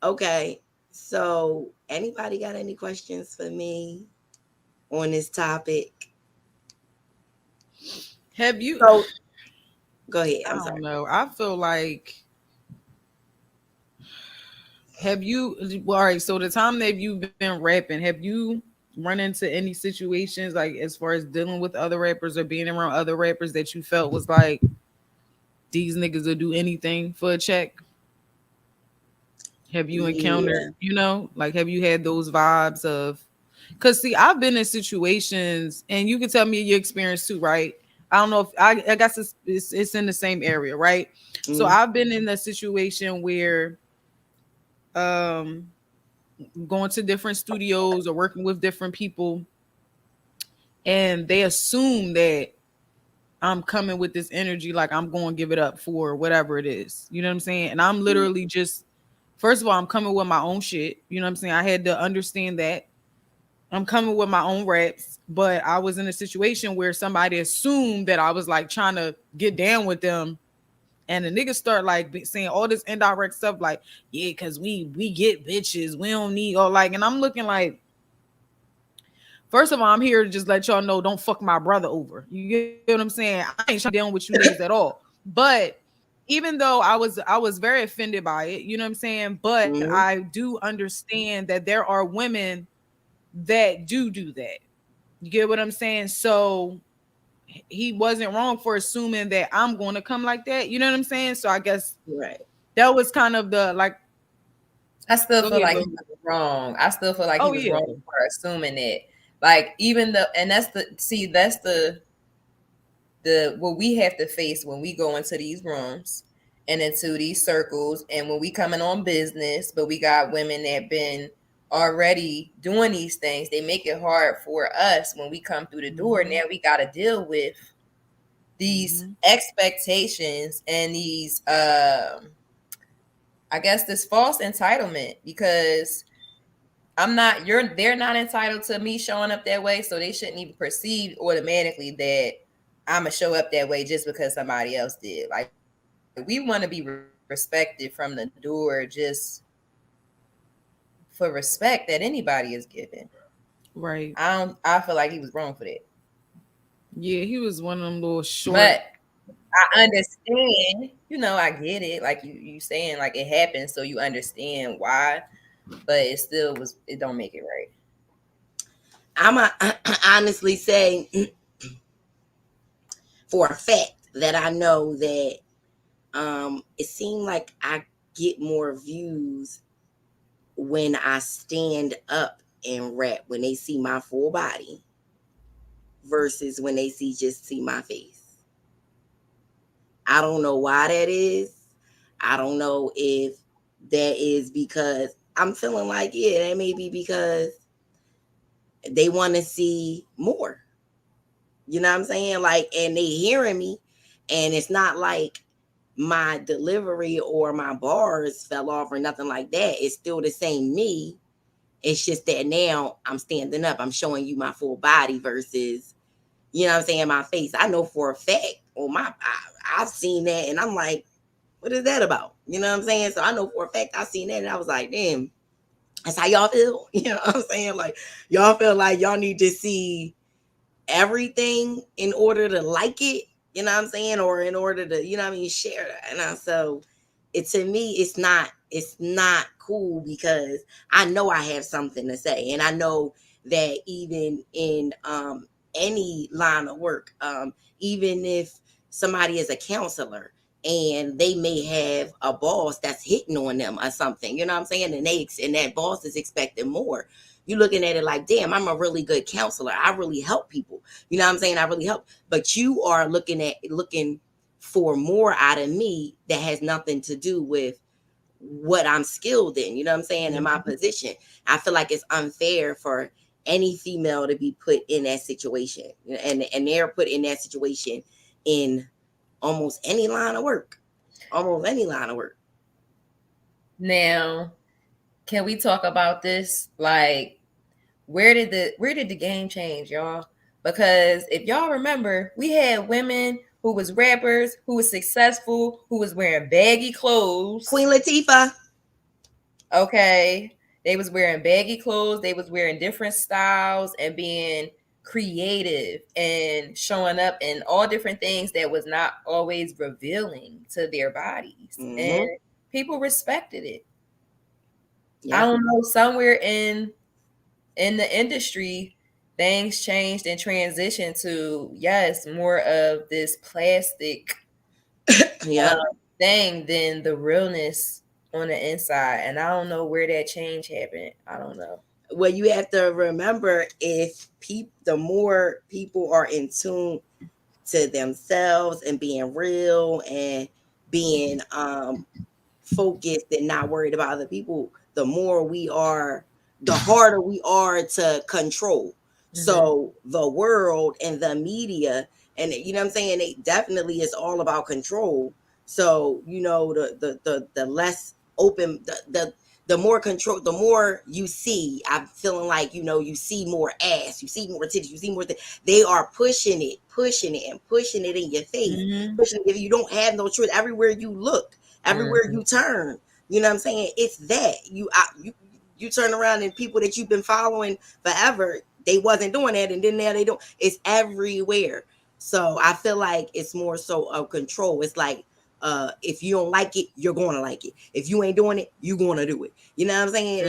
okay. So, anybody got any questions for me on this topic? Have you? So, go ahead. I don't know. I feel like Have you, well, all right, so the time that you've been rapping, have you run into any situations like as far as dealing with other rappers or being around other rappers that you felt was like these niggas will do anything for a check? Have you Yeah. encountered, like have you had those vibes of, because see, I've been in situations and you can tell me your experience too, right? I don't know if I guess it's in the same area, right? So Mm, I've been in a situation where um going to different studios or working with different people, and they assume that I'm coming with this energy, like I'm going to give it up for whatever it is. You know what I'm saying? And I'm mm, literally just, first of all, I'm coming with my own shit. You know what I'm saying? I had to understand that. I'm coming with my own raps, but I was in a situation where somebody assumed that I was like trying to get down with them. And the niggas start like saying all this indirect stuff like, yeah, because we get bitches. We don't need, or like, and I'm looking like, first of all, I'm here to just let y'all know, don't fuck my brother over. You get what I'm saying? I ain't trying to deal with you niggas at all. But even though I was very offended by it, you know what I'm saying? But mm. I do understand that there are women that do that. You get what I'm saying? So he wasn't wrong for assuming that I'm going to come like that. You know what I'm saying? So I guess Right. that was kind of the like. I still Go feel ahead, like bro. he was wrong. I still feel like he Oh was yeah, wrong for assuming it. Like even though, and that's the what we have to face when we go into these rooms and into these circles, and when we coming on business, but we got women that been already doing these things. They make it hard for us when we come through the door. Mhm. Now we got to deal with these Mhm. expectations and these I guess this false entitlement, because they're not entitled to me showing up that way, so they shouldn't even perceive automatically that I'm gonna show up that way just because somebody else did. Like we want to be respected from the door, just for respect that anybody is given. Right. I feel like he was wrong for that, Yeah, he was one of them little short. but I understand. I get it. Like you saying, like it happened, so you understand why, but it don't make it right. I honestly say for a fact that I know that it seemed like I get more views when I stand up and rap when they see my full body versus when they see my face. I don't know why that is. I don't know if that is because I'm feeling like, yeah, that may be because they want to see more. You know what I'm saying? Like, and they hearing me, and it's not like my delivery or my bars fell off or nothing like that. It's still the same me. It's just that now I'm standing up. I'm showing you my full body versus, you know what I'm saying, my face. I know for a fact, I've seen that, and I'm like, what is that about? You know what I'm saying? So I know for a fact I seen that, and I was like, damn, that's how y'all feel. You know what I'm saying? Like y'all feel like y'all need to see everything in order to like it, you know what I'm saying, or in order to, you know what I mean, share that. And so it, to me, it's not cool, because I know I have something to say, and I know that even in any line of work, even if somebody is a counselor and they may have a boss that's hitting on them or something, you know what I'm saying, and that boss is expecting more. You're looking at it like, damn, I'm a really good counselor. I really help people. You know what I'm saying? I really help. But you are looking for more out of me that has nothing to do with what I'm skilled in. You know what I'm saying? In my position. I feel like it's unfair for any female to be put in that situation. And they're put in that situation in almost any line of work. Almost any line of work. Now, can we talk about this? Like, where did the game change, y'all? Because if y'all remember, we had women who was rappers, who was successful, who was wearing baggy clothes. Queen Latifah. Okay. They was wearing baggy clothes, they was wearing different styles and being creative and showing up in all different things that was not always revealing to their bodies. Mm-hmm. And people respected it. I don't know, somewhere in the industry, things changed and transitioned to, yes, more of this plastic thing than the realness on the inside. And I don't know where that change happened. I don't know. Well, you have to remember, if the more people are in tune to themselves and being real and being focused and not worried about other people, the harder we are to control. So the world and the media, and you know what I'm saying, it definitely is all about control. So the less open, the more control, the more you see. I'm feeling like you see more ass, you see more titties, you see more. They are pushing it in your face, pushing it. If you don't have no truth, everywhere you look, everywhere you turn, you know what I'm saying, it's that you turn around and people that you've been following forever, they wasn't doing that, and then now they don't. It's everywhere. So I feel like it's more so of control. It's like, if you don't like it, you're going to like it. If you ain't doing it, you're going to do it. You know what I'm saying?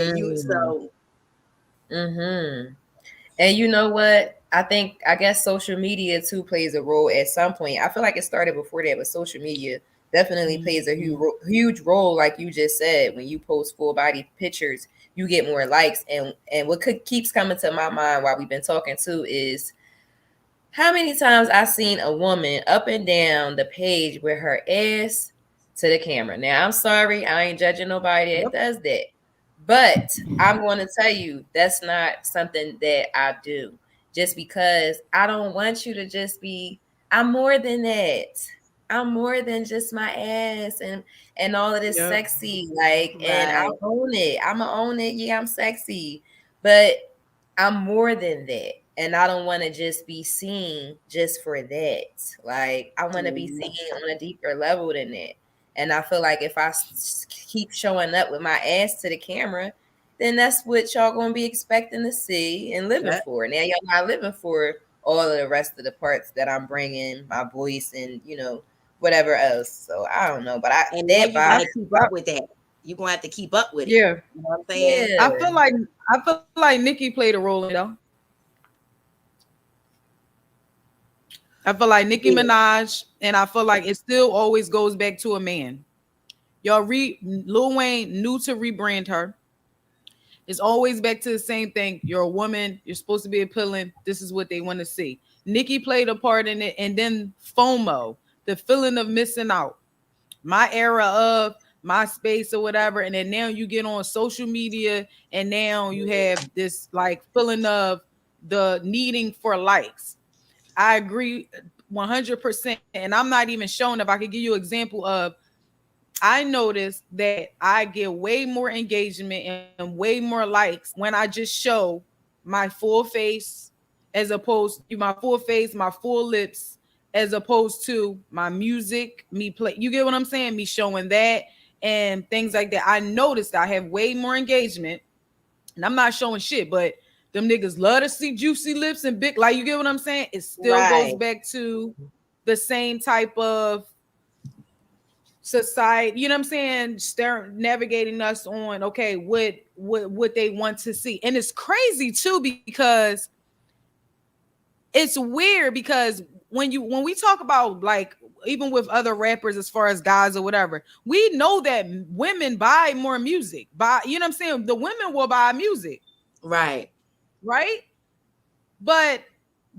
And you know what? I guess social media too plays a role at some point. I feel like it started before that, but social media definitely plays a huge role. Like you just said, when you post full body pictures, you get more likes. And what keeps coming to my mind while we've been talking too is how many times I've seen a woman up and down the page with her ass to the camera. Now, I'm sorry, I ain't judging nobody that does that. But I'm going to tell you, that's not something that I do. Just because I don't want you to just be, I'm more than that. I'm more than just my ass and all of this sexy. And I own it. I'm going to own it. Yeah, I'm sexy. But I'm more than that. And I don't want to just be seen just for that. Like, I want to be seen on a deeper level than that. And I feel like if I keep showing up with my ass to the camera, then that's what y'all going to be expecting to see and living for. Now, y'all not living for all of the rest of the parts that I'm bringing, my voice and, whatever else. So, I don't know. But you got to keep up with that. You're going to have to keep up with it. Yeah. You know what I'm saying? Yeah. I feel like Nicki played a role in it, though. I feel like Nicki Minaj, and I feel like it still always goes back to a man. Lil Wayne knew to rebrand her. It's always back to the same thing. You're a woman. You're supposed to be appealing. This is what they want to see. Nicki played a part in it, and then FOMO, the feeling of missing out. My era of MySpace or whatever, and then now you get on social media, and now you have this like feeling of the needing for likes. I agree 100%. And I'm not even showing. If I could give you an example of, I noticed that I get way more engagement and way more likes when I just show my full face, as opposed to my full face, my full lips, as opposed to my music, me play. You get what I'm saying? Me showing that and things like that. I noticed I have way more engagement, and I'm not showing shit, but them niggas love to see juicy lips and big, like, you get what I'm saying? It still goes back to the same type of society, you know what I'm saying? Navigating us on, okay, what they want to see. And it's crazy too, because it's weird, because when we talk about, like, even with other rappers, as far as guys or whatever, we know that women buy more music. You know what I'm saying? The women will buy music. Right. But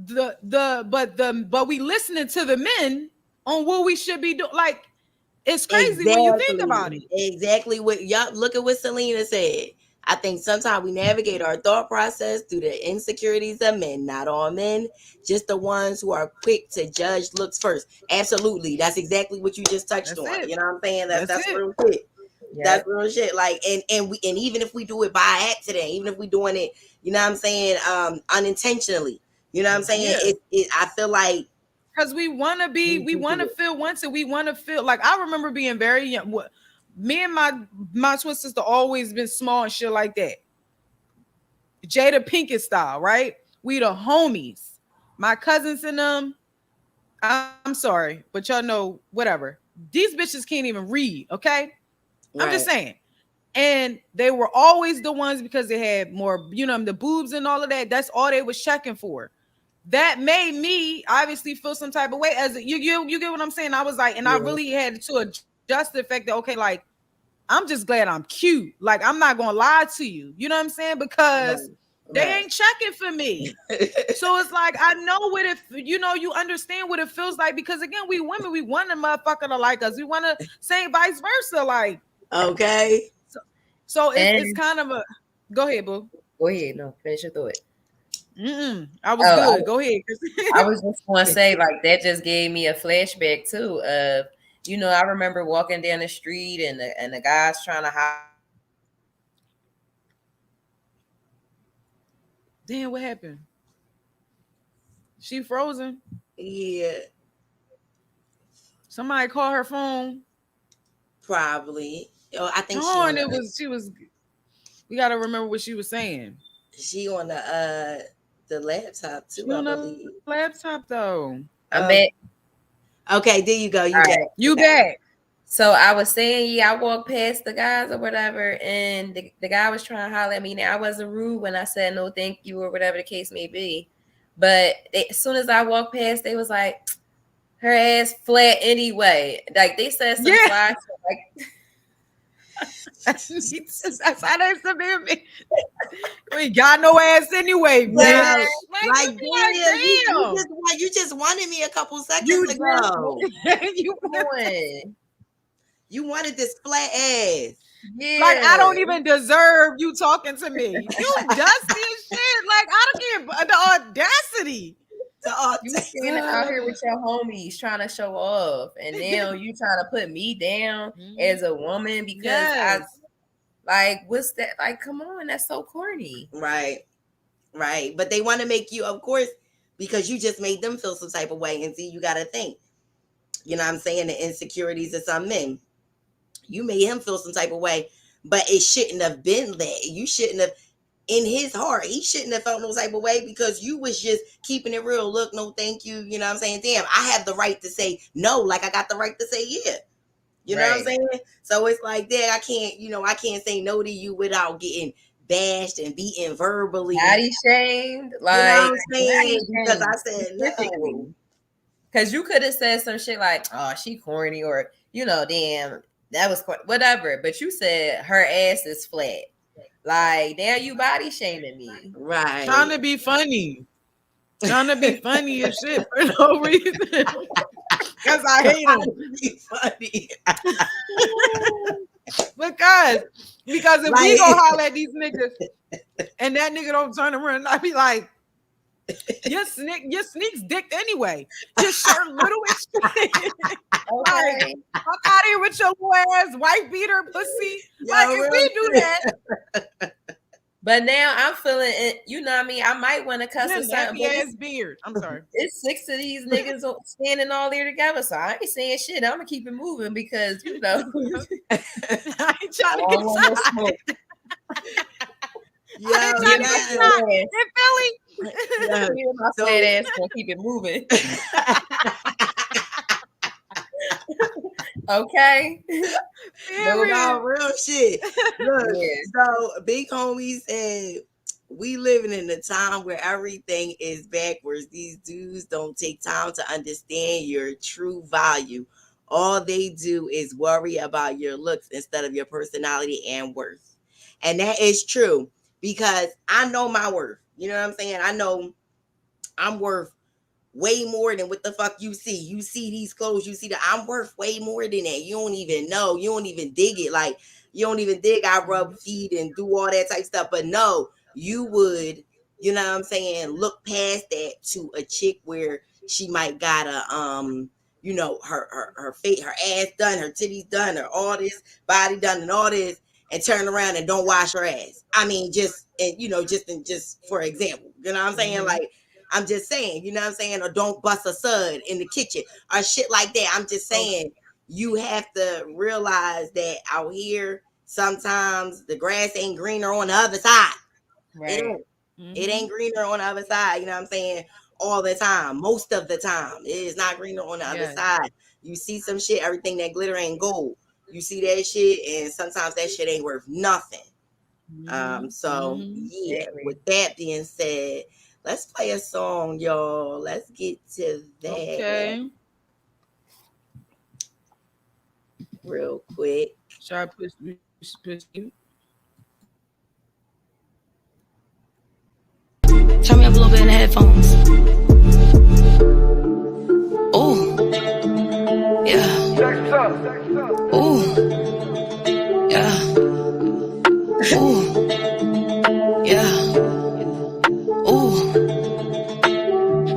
but we listening to the men on what we should be doing. Like, it's crazy when you think about it. Exactly what y'all look at what Selena said. I think sometimes we navigate our thought process through the insecurities of men, not all men, just the ones who are quick to judge looks first. Absolutely. That's exactly what you just touched on. You know what I'm saying? That's real shit. Yeah. That's real shit. Like, and even if we do it by accident, even if we doing it, you know what I'm saying, unintentionally, you know what I'm saying? Yeah. I feel like, because we want to feel wanted. We want to feel like, I remember being very young. Me and my twin sister always been small and shit like that. Jada Pinkett style, right? We the homies. My cousins and them, I'm sorry, but y'all know, whatever. These bitches can't even read, okay? Right. I'm just saying. And they were always the ones because they had more, you know, the boobs and all of that. That's all they was checking for. That made me obviously feel some type of way. As you get what I'm saying? I was like, and I really had to adjust the fact that okay, like I'm just glad I'm cute. Like I'm not gonna lie to you. You know what I'm saying? Because they ain't checking for me. So it's like I know what it, you know, you understand what it feels like because again, we women, we want a motherfucker to like us. We want to say vice versa, like okay. So it's kind of a. Go ahead, boo. Go ahead. No, finish your thought. I was good. Go ahead. I was just going to say, like, that just gave me a flashback too of, you know, I remember walking down the street and the guys trying to hide. Damn, what happened? She frozen. Yeah. Somebody call her phone. Probably. Oh, I think she was. We got to remember what she was saying. She on the laptop too. She on the laptop though. I'm back. Okay, there you go. You back. So I was saying, yeah, I walked past the guys or whatever, and the guy was trying to holler at me. Now I wasn't rude when I said no, thank you, or whatever the case may be. But as soon as I walked past, they was like, her ass flat anyway. Like they said some fly shit, like. That's how they submit me. We got no ass anyway, man. Like, damn. You just wanted me a couple seconds ago. You wanted this flat ass. Yeah. Like I don't even deserve you talking to me. You dusty as shit. Like I don't care the audacity. You standing out here with your homies trying to show off, and now you trying to put me down as a woman because what's that? Like, come on, that's so corny. Right. But they want to make you, of course, because you just made them feel some type of way. And see, you got to think, you know what I'm saying, the insecurities of some men. You made him feel some type of way, but it shouldn't have been that. You shouldn't have. In his heart, he shouldn't have felt no type of way because you was just keeping it real. Look, no, thank you. You know what I'm saying? Damn, I have the right to say no, like I got the right to say yeah. You know what I'm saying? So it's like that. I can't say no to you without getting bashed and beaten verbally. Body shamed. Like, you know what I'm saying? Because I said no. Because you could have said some shit like, oh, she corny, or, you know, damn, that was corny, whatever. But you said her ass is flat. Like, now you body shaming me. Right. Trying to be funny. Trying to be funny as shit for no reason. Because I hate him. Be funny. because if we go holler at these niggas and that nigga don't turn around, I'd be like, your sneaks dick anyway. Your shirt little and straight. Okay. Fuck out of here with your little ass white beater pussy. Like if we do that. But now I'm feeling it, you know what I mean? I might want to cuss or something. Ass beard. I'm sorry. It's 6 of these niggas standing all there together. So I ain't saying shit. I'm gonna keep it moving because you know I ain't trying to get smoke. Yeah, in Philly. Yeah. My fat ass gonna keep it moving. Okay. No, real shit. Look, so Big Homie said we living in a time where everything is backwards. These dudes don't take time to understand your true value. All they do is worry about your looks instead of your personality and worth. And that is true because I know my worth. You know what I'm saying? I know I'm worth way more than what the fuck you see. You see these clothes, you see that I'm worth way more than that. You don't even know. You don't even dig it. Like, you don't even dig I rub feet and do all that type stuff. But no, you would, you know what I'm saying, look past that to a chick where she might got a you know, her face, her ass done, her titties done, her all this body done and all this, and turn around and don't wash her ass. I mean, just for example, you know what I'm saying? Like, I'm just saying, you know what I'm saying? Or don't bust a sud in the kitchen or shit like that. I'm just saying, you have to realize that out here, sometimes the grass ain't greener on the other side. Right. It ain't greener on the other side, you know what I'm saying? All the time, most of the time. It is not greener on the other side. You see some shit, everything that glitter ain't gold. you see that shit, and sometimes that shit ain't worth nothing. So yeah, with that being said, let's play a song, y'all. Let's get to that. Okay. Real quick. Should I push you? Turn me up a little bit in the headphones. Ooh. Yeah. Ooh. Yeah. Ooh. Yeah. Ooh.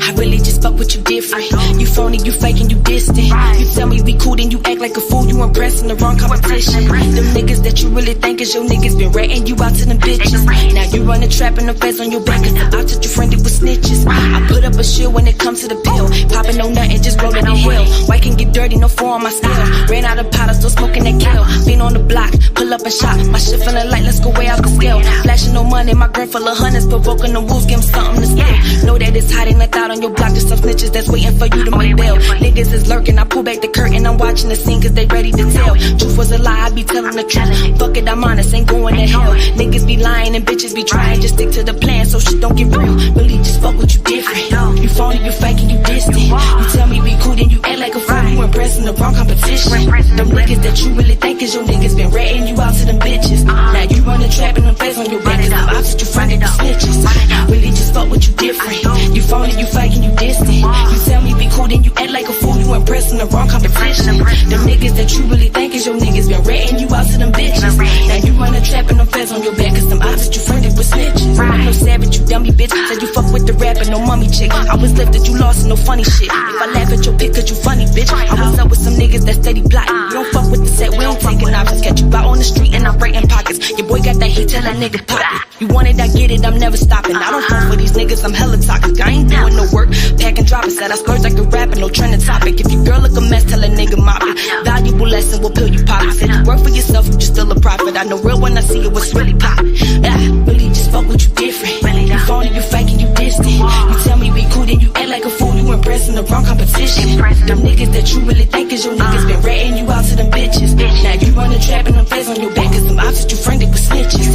I really just fuck with you different. You phony, you faking, you distant. You tell me we cool, then you act like a fool. You impressing the wrong competition. Them niggas that you really think is your niggas been ratting you out to them bitches. Now you running trap in the feds on your back, cause the ops that you friendly with snitches. I put up a shield when it comes to the pill. Popping no nothing, just rolling the hill. White can get dirty, no four on my scale. Ran out of powder, still smoking that kill. Been on the block, pull up and shot. My shit feeling light, let's go way out the scale. Flashing no money, my gun full of hundreds. Provoking the wolves, give them something to steal. Know that it's hot in the thought on your block. There's some snitches that's waiting for you to make bail. Niggas is lurking, I pull back the curtain. I'm watching the scene cause they ready to tell. Truth was a lie, I be telling the truth. Fuck it, I'm honest, ain't going to hell. Niggas be lying and bitches be trying. Just stick to the plan so shit don't get real. Really just fuck with you different. You phony, you faking, you distant. You tell me we cool, then you act like a fool. You impressing the wrong competition. Them niggas that you really think is your niggas been ratting you out to them bitches. Now you running trap and them feds on your back cause them ops that you friendly with snitches. Really just fuck with you different. You phony, you faking, you distant. You tell me be cool, then you act like a fool. You impressing the wrong competition. Them niggas that you really think is your niggas been ratting you out to them bitches. Now you running trap and them feds on your back cause them ops that you friendly with snitches. I'm no savage, you dummy bitch. Said you fuck with the rapper, no mummy chick. I was lifted, you lost, no funny shit. If I laugh at your pic cause you funny bitch. I was up with some niggas that steady plotting. You don't fuck with the set, we don't taking options. Catch you out on the street and I'm breaking pockets. Your boy got that heat, tell that nigga pop it. You want it, I get it, I'm never stopping. I don't fuck with these niggas, I'm hella toxic. I ain't doing no work, pack and drop it. Said I splurge like a rapper, no trending topic. If your girl look a mess, tell a nigga mop it. Valuable lesson, will pill you pop it. Said you work for yourself, you just still a profit. I know real when I see it, what's really poppin'. Yeah, really just fuck with you different. You phony, you faking, you distant. You tell me we cool, then you act like a fool. You impressing the wrong competition. Them niggas that you really think is your niggas been ratting you out to them bitches. Now you running trap and them feds on your back cause them ops that you friendly with snitches.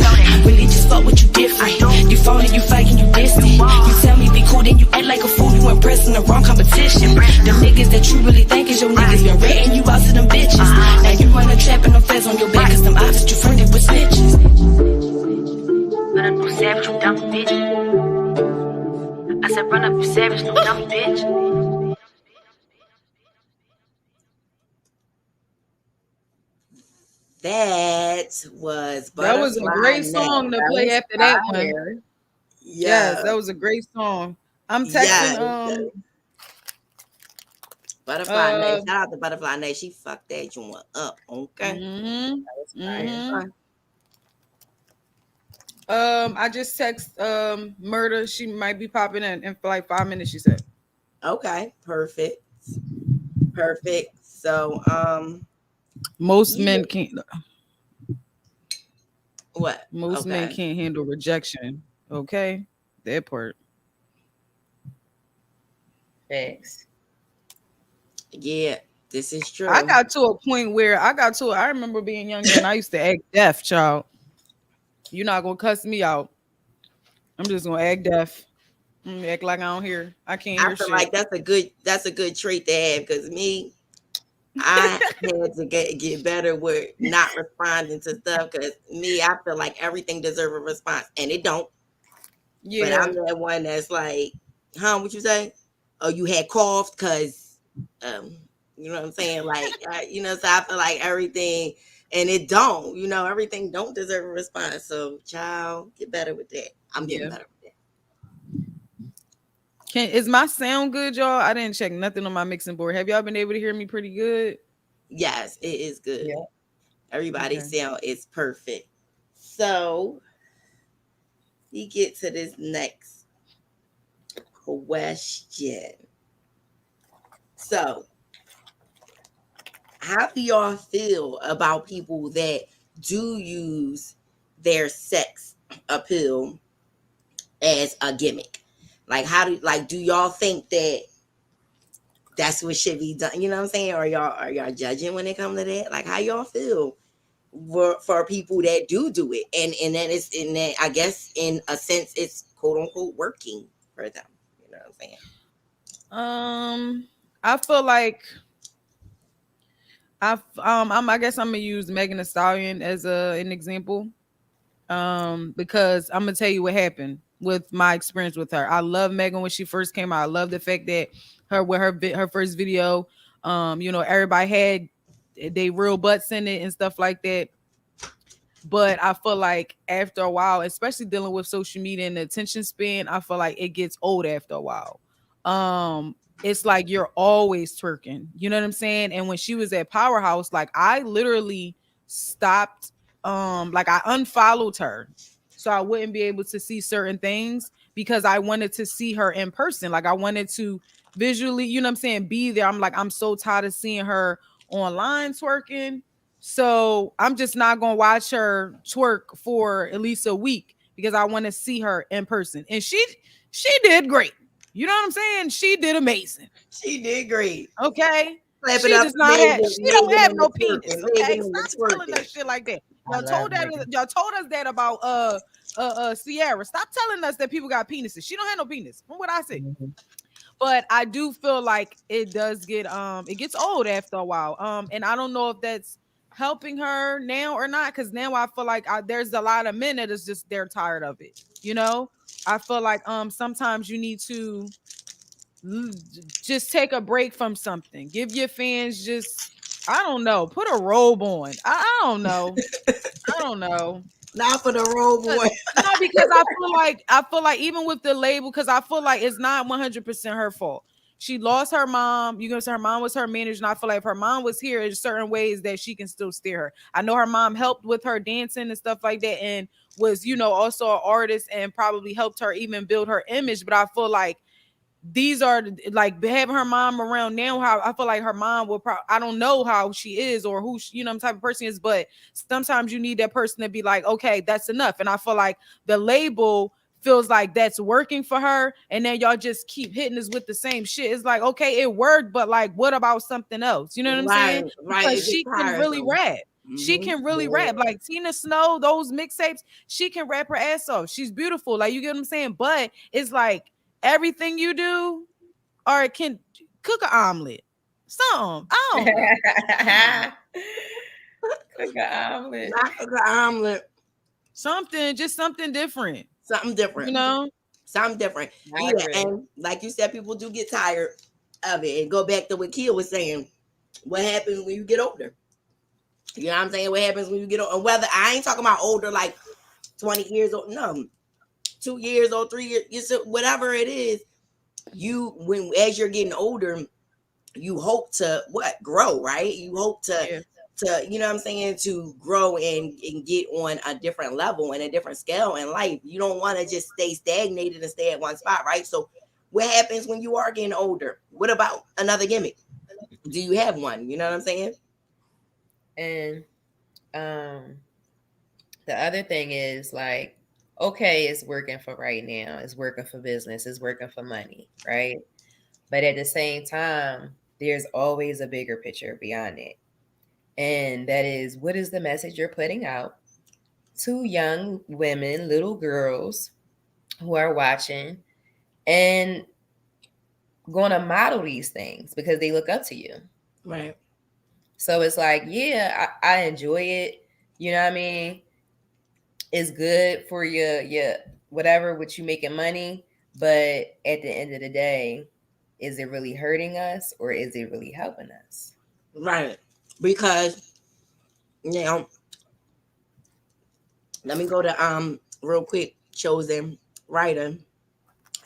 Really just fuck with you different. You phony, you faking, you distant. You tell me be cool, then you act like a fool. You impressing the wrong competition. Them niggas that you really think is your niggas been ratting you out to them bitches. Now you running trap and them feds on your back cause them ops that you friendly with snitches. Run up, you savage, you dumb bitch. I said run up, you savage, no dumb bitch. That was a great song to play after that one. Yes, that was a great song. I'm texting Butterfly Nate. Shout out to Butterfly Nate. She fucked that joint up. Okay. I just text Murder. She might be popping in for like 5 minutes, she said. Okay, perfect. So most men can't men can't handle rejection. Okay. That part. Thanks. Yeah, this is true. I got to a point where I remember being younger and I used to act deaf, child. You're not gonna cuss me out. I'm just gonna act deaf. Act like I don't hear. I can't hear shit. Like that's a good trait to have because I had to get better with not responding to stuff because I feel like everything deserves a response and it don't. Yeah. But I'm that one that's like, what you say? Oh, you had coughed because, you know what I'm saying? Like, so I feel like everything, and it don't, everything don't deserve a response. So, child, get better with that. I'm getting better with that. Is my sound good, y'all? I didn't check nothing on my mixing board. Have y'all been able to hear me pretty good? Yes, it is good. Yeah. Everybody's sound is perfect. So we get to this next question. So, how do y'all feel about people that do use their sex appeal as a gimmick? Like, do y'all think that that's what should be done. You know what I'm saying? Are y'all judging when it comes to that? Like, how y'all feel for people that do it, and then it's in that, I guess in a sense it's quote unquote working for them. You know what I'm saying? I feel like I guess I'm gonna use Megan Thee Stallion as an example. Because I'm gonna tell you what happened with my experience with her. I love Megan when she first came out. I love the fact that her first video, everybody had they real butts in it and stuff like that. But I feel like after a while, especially dealing with social media and the attention span, I feel like it gets old after a while. It's like you're always twerking. You know what I'm saying? And when she was at Powerhouse, like I literally stopped, like I unfollowed her so I wouldn't be able to see certain things because I wanted to see her in person. Like I wanted to visually, you know what I'm saying, be there. I'm like, I'm so tired of seeing her online twerking. So I'm just not gonna watch her twerk for at least a week because I want to see her in person. And she did great. You know what I'm saying? She did amazing. She did great. Okay. Clap She it up, does not have. Megan, She don't Megan have and no the penis. twerking, Okay, Megan and the stop telling twerking. us shit like that. I love Megan. Y'all told us that about Sierra. Stop telling us that people got penises. She don't have no penis. From what I say. Mhm. But I do feel like it does get it gets old after a while. And I don't know if that's helping her now or not, because now I feel like there's a lot of men that is just they're tired of it. You know, I feel like sometimes you need to just take a break from something. Give your fans just I don't know, put a robe on. I don't know. I don't know. Not for the road boy. No, because I feel like even with the label, because I feel like it's not 100% her fault. She lost her mom. You gonna say her mom was her manager, and I feel like if her mom was here, there's certain ways that she can still steer her. I know her mom helped with her dancing and stuff like that, and was also an artist and probably helped her even build her image. But I feel like these are like having her mom around now. How I feel like her mom will probably, I don't know how she is or who she, type of person is, but sometimes you need that person to be like, okay, that's enough. And I feel like the label feels like that's working for her, and then y'all just keep hitting us with the same shit. It's like, okay, it worked, but like, what about something else? You know what I'm saying? Right. Because It gets she can really tiresome. rap. She Mhm. can really rap. Like Tina Snow, those mixtapes, she can rap her ass off. She's beautiful. Like, you get what I'm saying? But it's like everything you do, or it can cook an omelet. Something. I don't know. Cook an omelet. Not for the omelet. Just something different. Something different. You know? Something different. I Yeah, agree. and like you said, people do get tired of it. And go back to what Kia was saying. What happens when you get older? You know what I'm saying? What happens when you get older? And whether I ain't talking about older, like 20 years old, no, 2 years old, 3 years, whatever it is. As you're getting older, you hope to grow, right? You hope to you know what I'm saying, to grow and get on a different level and a different scale in life. You don't want to just stay stagnated and stay at one spot, right? So what happens when you are getting older? What about another gimmick? Do you have one? You know what I'm saying? And the other thing is like, okay, it's working for right now, it's working for business, it's working for money, right? But at the same time, there's always a bigger picture beyond it. And that is, what is the message you're putting out to young women, little girls who are watching and going to model these things because they look up to you. Right. So it's like, yeah, I enjoy it. You know what I mean? It's good for your whatever, what you making money. But at the end of the day, is it really hurting us or is it really helping us? Right. Because now, let me go to real quick, chosen writer.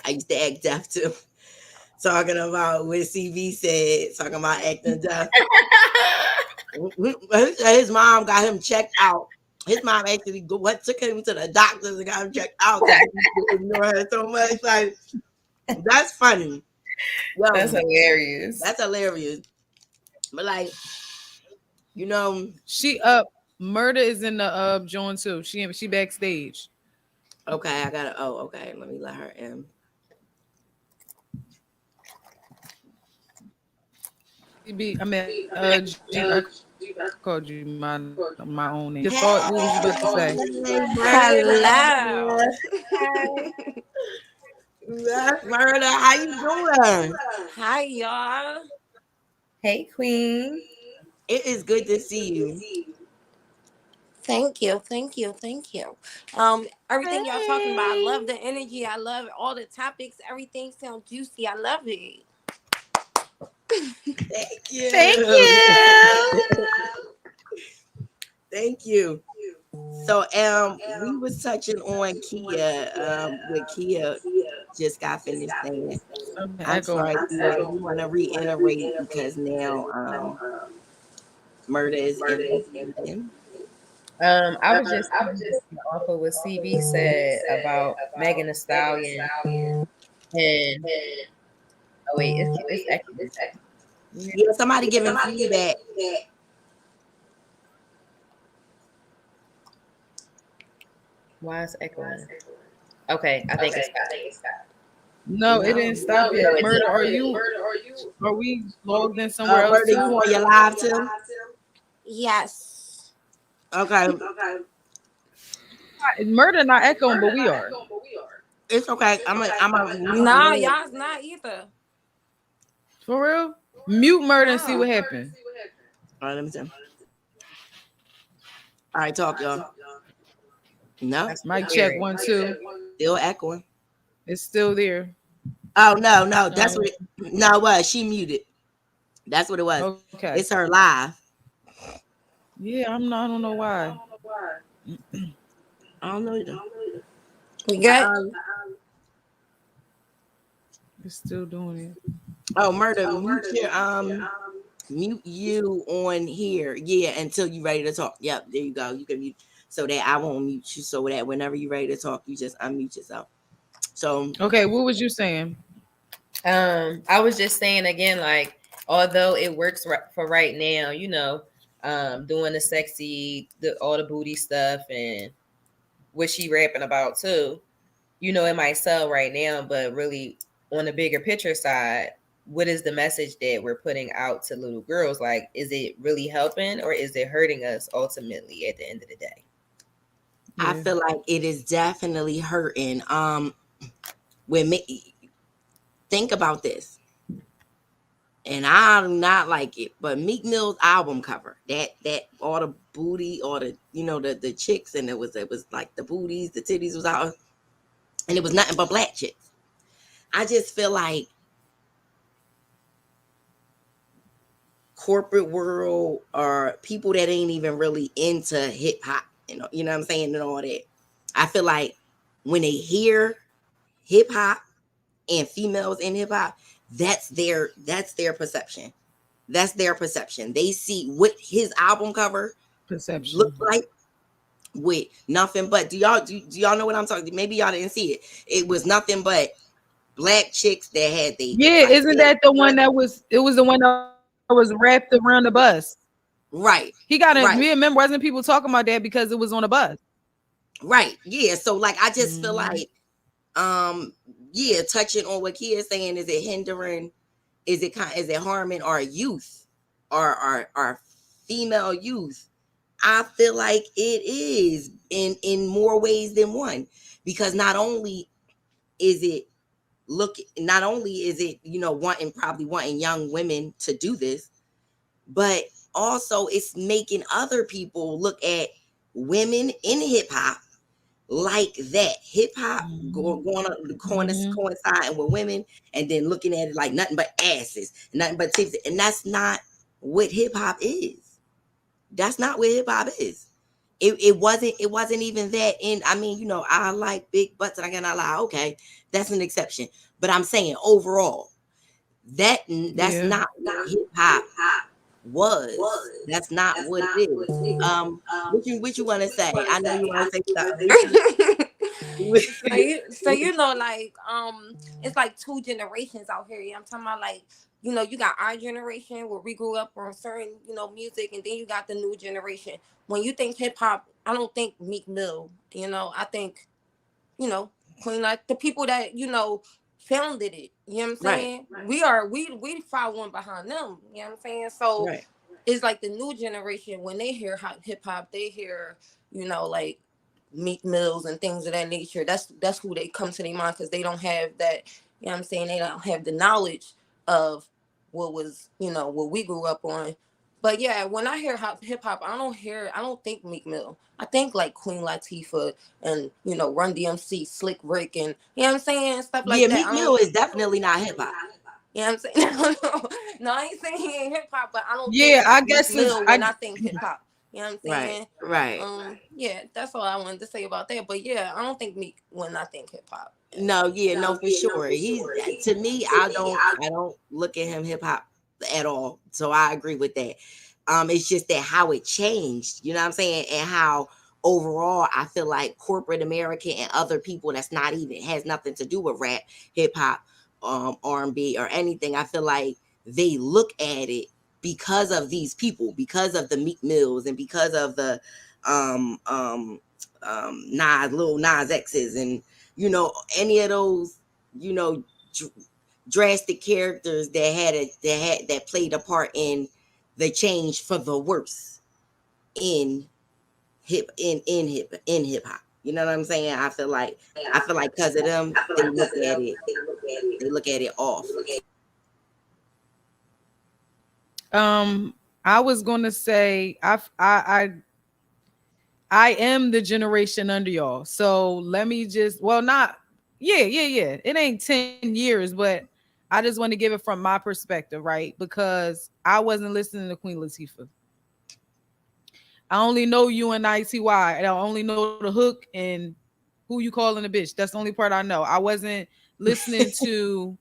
I used to act deaf too. Talking about what CV said, talking about acting deaf. His mom got him checked out. His mom actually took him to the doctors and got him checked out because he ignore her so much. Like, that's funny. Yo, That's hilarious. That's hilarious. But like, she Murder is in the joint too. She backstage. Okay, I gotta. Oh, okay. Let me let her in. CB, I mean, G, I called you my own name. Your thought? What was you about to say? Hello. Murder, how you doing? Hi, y'all. Hey, Queen. It is good to see you. Thank you. Thank you. Thank you. Everything y'all talking about, I love the energy. I love all the topics. Everything sounds juicy. I love it. Thank you. Thank you. Thank you. So we was touching on Kia. With Kia just got finished saying. I'm Echo. sorry, Kia. We want to reiterate because now murder is in the season. I was just off of what CB said about Megan Thee Stallion, and oh wait, it's actually Yeah, somebody giving feedback. why is echoing? Okay, I think it's No, it didn't stop yet. it Murder, are we logged in somewhere else Murder, you too? on your live too? Yes. Okay, Murder not echoing, but we are. it's okay. I'm a No, y'all's not either. For real? Mute murder and see what happened. All right, let me see. All right, talk, y'all. No, Mic check 1 2. still echoing. It's still there. Oh no, that's what. No, it was she muted? That's what it was. Okay. It's her live. Yeah, I don't know why. I don't know either. We good? It's still doing it. Oh, murder, mute you on here. Yeah, until you ready to talk. Yep, there you go. You can mute so that I won't mute you. So that whenever you're ready to talk, you just unmute yourself. So Okay, what was you saying? I was just saying again, like, although it works for right now, doing the sexy, all the booty stuff and what she rapping about too, it might sell right now, but really on the bigger picture side, what is the message that we're putting out to little girls? Like, is it really helping or is it hurting us ultimately at the end of the day? I feel like it is definitely hurting. When me think about this, and I do not like it, but Meek Mill's album cover, that all the booty, all the the chicks, and it was like the booties, the titties was out, and it was nothing but black chicks. I just feel like corporate world or people that ain't even really into hip hop, you know what I'm saying, and all that. I feel like when they hear hip hop and females in hip hop, that's their perception. That's their perception. They see what his album cover Perception looked like with nothing but. Do y'all know what I'm talking? Maybe y'all didn't see it. It was nothing but black chicks that had the isn't that the one that was? It was the one that was wrapped around the bus. Right. He got it. Me remember wasn't people talking about that because it was on a bus. Right. Yeah. So like I just feel like touching on what Kia is saying, is it hindering? Is it harming our youth, our female youth? I feel like it is in more ways than one, because not only is it wanting young women to do this, but also it's making other people look at women in hip hop like that. Hip hop going on coinciding with women, and then looking at it like nothing but asses, nothing but titties, and that's not what hip hop is. That's not what hip hop is. It wasn't even that. And I mean, I like big butts, and I cannot lie. Okay, that's an exception. But I'm saying overall, that's not what hip hop was. That's not what it is. What you want to say? I know you want to say something. So like it's like two generations out here. I'm talking about, like, you got our generation where we grew up on certain music, and then you got the new generation. When you think hip hop, I don't think Meek Mill. I think Queen, like the people that founded it. You know what I'm Right. saying? We far one behind them. You know what I'm saying? So Right. it's like the new generation, when they hear hip hop, they hear, like Meek Mills and things of that nature. That's who they come to their mind, because they don't have that, you know what I'm saying? They don't have the knowledge of what was, what we grew up on. But yeah, when I hear hip hop, I don't think Meek Mill. I think like Queen Latifah and, Run DMC, Slick Rick, and, you know what I'm saying? Stuff like Yeah, that. Meek Mill is definitely not hip hop. You know what I'm saying? No, I ain't saying he ain't hip hop, but I don't Yeah, think I Meek guess it's Mill when I think hip hop. You know what I'm saying? Right. Yeah, that's all I wanted to say about that. But yeah, I don't think Meek when I think hip hop. No, yeah, no, for sure. He's, to me, I don't look at him hip hop at all. So I agree with that. It's just that how it changed, you know what I'm saying, and how overall I feel like corporate America and other people that's not even has nothing to do with rap, hip hop, R&B or anything. I feel like they look at it because of these people, because of the Meek Mills and because of the Lil Nas X's and any of those drastic characters that played a part in the change for the worse in hip hop. You know what I'm saying? I feel like because of them, they look at it off. I was gonna say I am the generation under y'all. So let me just not yeah. It ain't 10 years, but I just want to give it from my perspective, right? Because I wasn't listening to Queen Latifah. I only know you and ITY, and I only know the hook and who you calling a bitch. That's the only part I know. I wasn't listening to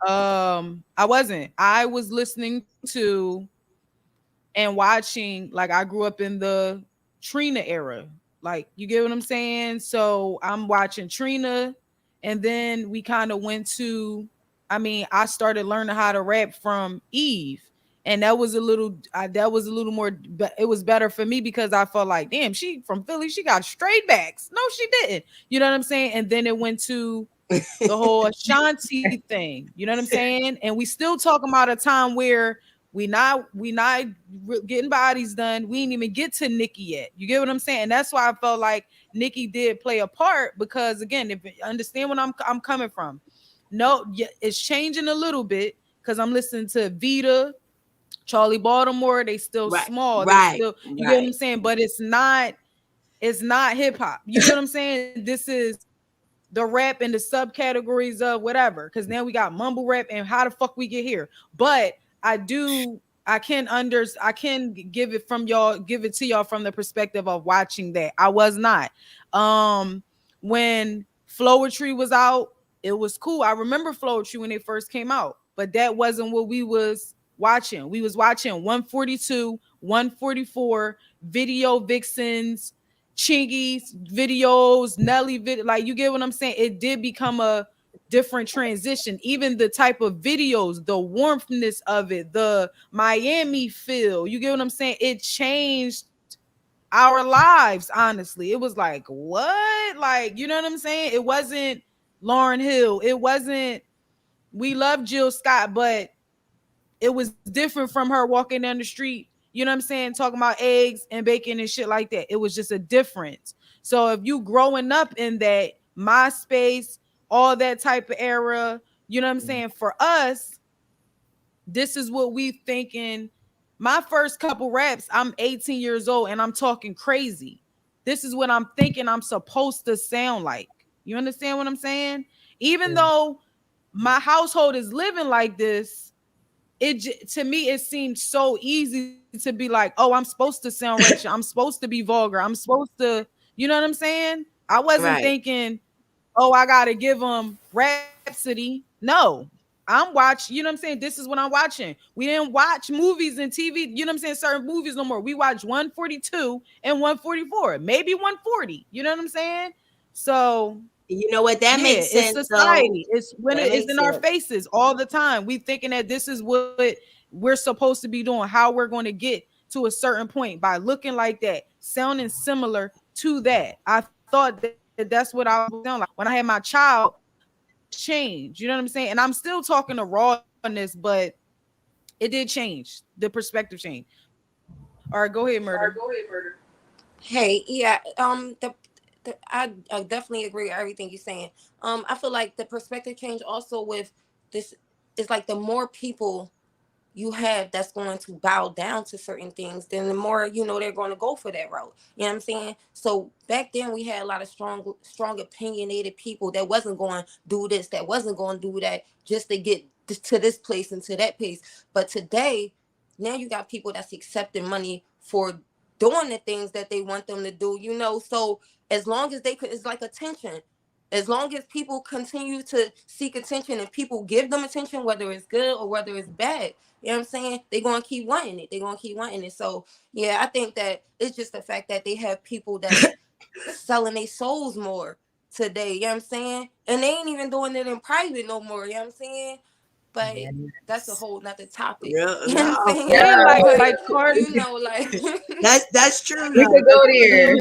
I was listening to and watching, like, I grew up in the Trina era. Like, you get what I'm saying? So I'm watching Trina, and then we kind of went to, I started learning how to rap from Eve. And that was a little more, it was better for me because I felt like, damn, she from Philly, she got straight backs. No, she didn't. You know what I'm saying? And then it went to the whole Ashanti thing. You know what I'm saying? And we still talking about a time where we not getting bodies done. We didn't even get to Nicki yet. You get what I'm saying? And that's why I felt like Nicki did play a part, because again, if you understand what I'm coming from. No, it's changing a little bit because I'm listening to Vita, Charlie Baltimore. They still small. They still, you get what I'm saying? But it's not hip hop. You get what I'm saying? This is the rap and the subcategories of whatever. Because now we got mumble rap and how the fuck we get here. But I can give it to y'all from the perspective of watching that. I was not. When Flowetry was out, it was cool. I remember Flowetry when they first came out, but that wasn't what we was watching. We was watching 142, 144, Video Vixens, Chingy's videos, Nelly video. Like, you get what I'm saying? It did become a different transition. Even the type of videos, the warmthness of it, the Miami feel. You get what I'm saying? It changed our lives, honestly. It was like, what? Like, you know what I'm saying? It wasn't Lauryn Hill. It wasn't, we love Jill Scott, but it was different from her walking down the street, you know what I'm saying, talking about eggs and bacon and shit like that. It was just a difference. So if you growing up in that MySpace, all that type of era, you know what I'm saying, for us, this is what we thinking. My first couple raps, I'm 18 years old and I'm talking crazy. This is what I'm thinking I'm supposed to sound like. You understand what I'm saying? Even though my household is living like this, to me it seemed so easy to be like, oh, I'm supposed to sound racial. I'm supposed to be vulgar. I'm supposed to, you know what I'm saying? I wasn't thinking, oh, I gotta give them Rhapsody. No, I'm watching, you know what I'm saying? This is what I'm watching. We didn't watch movies and TV, you know what I'm saying? Certain movies no more. We watch 142 and 144, maybe 140. You know what I'm saying? So you know what, that makes sense. It's society. It's when it's in our faces all the time. We thinking that this is what we're supposed to be doing, how we're going to get to a certain point by looking like that, sounding similar to that. I thought that that's what I was doing. Like when I had my child, changed. You know what I'm saying? And I'm still talking to rawness, but it did change. The perspective changed. All right, go ahead, Murder. Hey, yeah, I definitely agree with everything you're saying. I feel like the perspective change also with this is like the more people you have that's going to bow down to certain things, then the more they're going to go for that route. You know what I'm saying? So back then we had a lot of strong opinionated people that wasn't going to do this, that wasn't going to do that, just to get to this place and to that place. But today, now you got people that's accepting money for doing the things that they want them to do. So as long as they could, it's like attention. As long as people continue to seek attention and people give them attention, whether it's good or whether it's bad, you know what I'm saying? They're going to keep wanting it. They're going to keep wanting it. So, yeah, I think that it's just the fact that they have people that's selling their souls more today. You know what I'm saying? And they ain't even doing it in private no more. You know what I'm saying? But that's a whole nother topic. Real, You know what I'm saying? Yeah, But, like Cardi. like that's true. We could go there.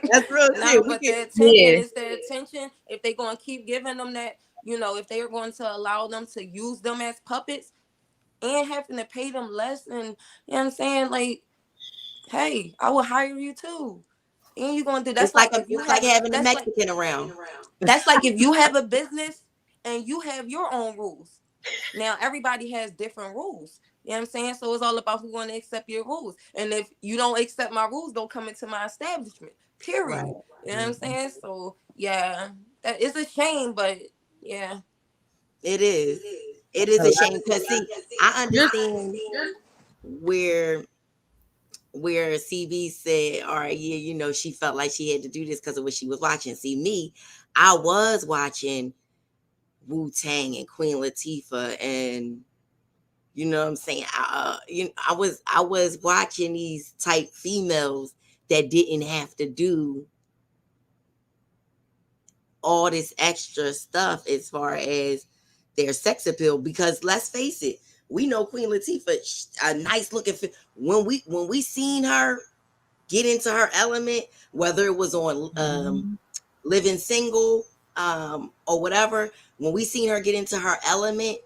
That's real no, shit. but We their can, attention is their attention. If they're going to keep giving them that, if they are going to allow them to use them as puppets and having to pay them less, and you know what I'm saying, like, hey, I will hire you too. And you're going to do that's it's like if you it's like have having a that's Mexican around. that's like if you have a business and you have your own rules. Now everybody has different rules. You know what I'm saying? So it's all about who's going to accept your rules. And if you don't accept my rules, don't come into my establishment. Period. Right. You know what I'm saying? So yeah, that is a shame, but yeah. It is. It is a shame because see, I understand where CV said, all right, yeah, she felt like she had to do this because of what she was watching. See, me, I was watching Wu-Tang and Queen Latifah, and you know what I'm saying? I was watching these type females that didn't have to do all this extra stuff as far as their sex appeal, because let's face it, we know Queen Latifah, a nice looking when we seen her get into her element, whether it was on Living Single or whatever, when we seen her get into her element,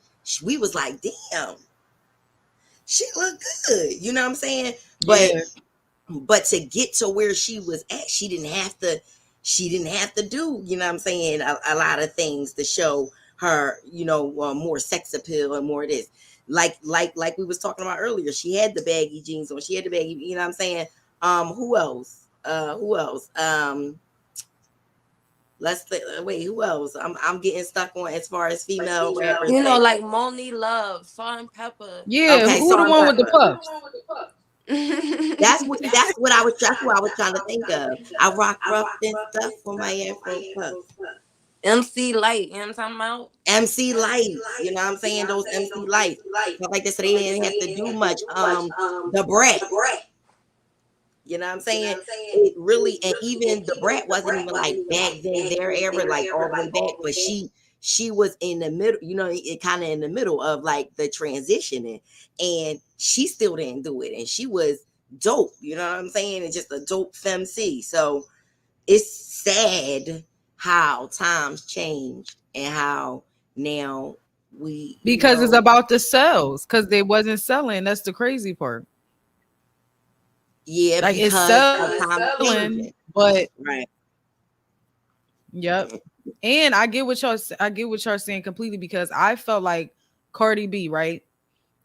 we was like, damn, she looked good, you know what I'm saying? But to get to where she was at, she didn't have to do, you know what I'm saying, a lot of things to show her, more sex appeal and more of this. Like we was talking about earlier, she had the baggy jeans on, she had the baggy, you know what I'm saying? Who else? Who else? I'm getting stuck on as far as female rappers. Like Moni Love, Salt and Pepper. Yeah, Okay, who the one with the puffs? That's what I was trying to think of. I rock rough and stuff for my Afro puffs. MC Light, you know what I'm talking about? MC Light, you know what I'm saying? Those MC Lights, stuff like this, so they didn't have to do much. The Brat, you know what I'm saying? It really, and even the Brat wasn't even like back then their era, like all the way back, but she was in the middle, it kind of in the middle of like the transitioning, and she still didn't do it, and she was dope, you know what I'm saying? It's just a dope femc. So it's sad how times changed and how now because it's about the sales, because they wasn't selling. That's the crazy part. Yeah, like it's selling, but right. Yep. And I get what y'all saying completely, because I felt like Cardi B, right?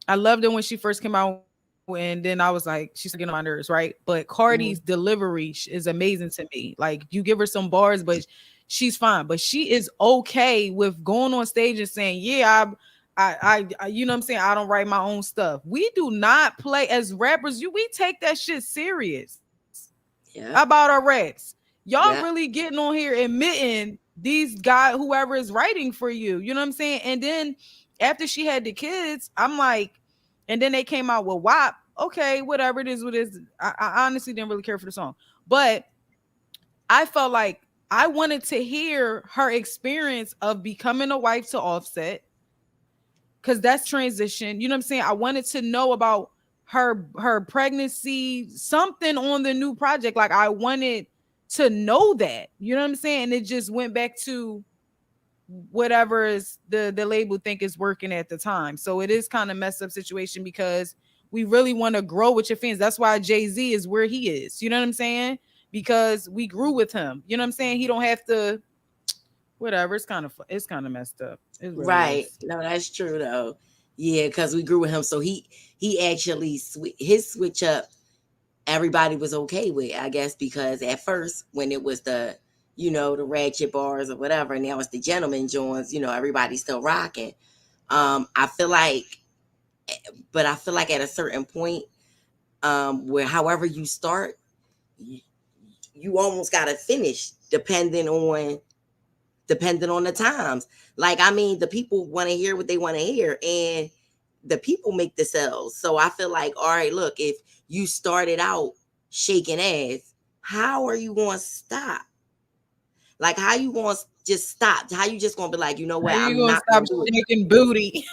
I loved her when she first came out, and then I was like, she's getting on my nerves, right? But Cardi's delivery is amazing to me. Like, you give her some bars, but she's fine. But she is okay with going on stage and saying, yeah, I you know what I'm saying, I don't write my own stuff. We do not play as rappers. We take that shit serious. Yeah. About our raps. Y'all really getting on here admitting these guys, whoever is writing for you, you know what I'm saying? And then after she had the kids, I'm like, and then they came out with WAP. Okay, whatever it is, what it is. I honestly didn't really care for the song, but I felt like I wanted to hear her experience of becoming a wife to Offset, because that's transition. You know what I'm saying? I wanted to know about her pregnancy, something on the new project. Like, I wanted to know that, you know what I'm saying? And it just went back to whatever is the label think is working at the time. So it is kind of messed up situation because we really want to grow with your fans. That's why Jay-Z is where he is. You know what I'm saying? Because we grew with him. You know what I'm saying? He don't have to whatever. It's kind of messed up. It really Right. is. No, that's true though. Yeah, because we grew with him. So he actually his switch up, everybody was okay with, I guess, because at first when it was the, the ratchet bars or whatever, and now it's the gentleman joints, everybody's still rocking. I feel like, but I feel like at a certain point, where however you start, you almost gotta finish depending on the times. Like, I mean, the people want to hear what they want to hear, and the people make the sales. So I feel like, all right, look, if you started out shaking ass, how are you going to stop? Like, how you going to just stop? How you just going to be like, you know what? How you I'm gonna not stop going to do it. shaking booty?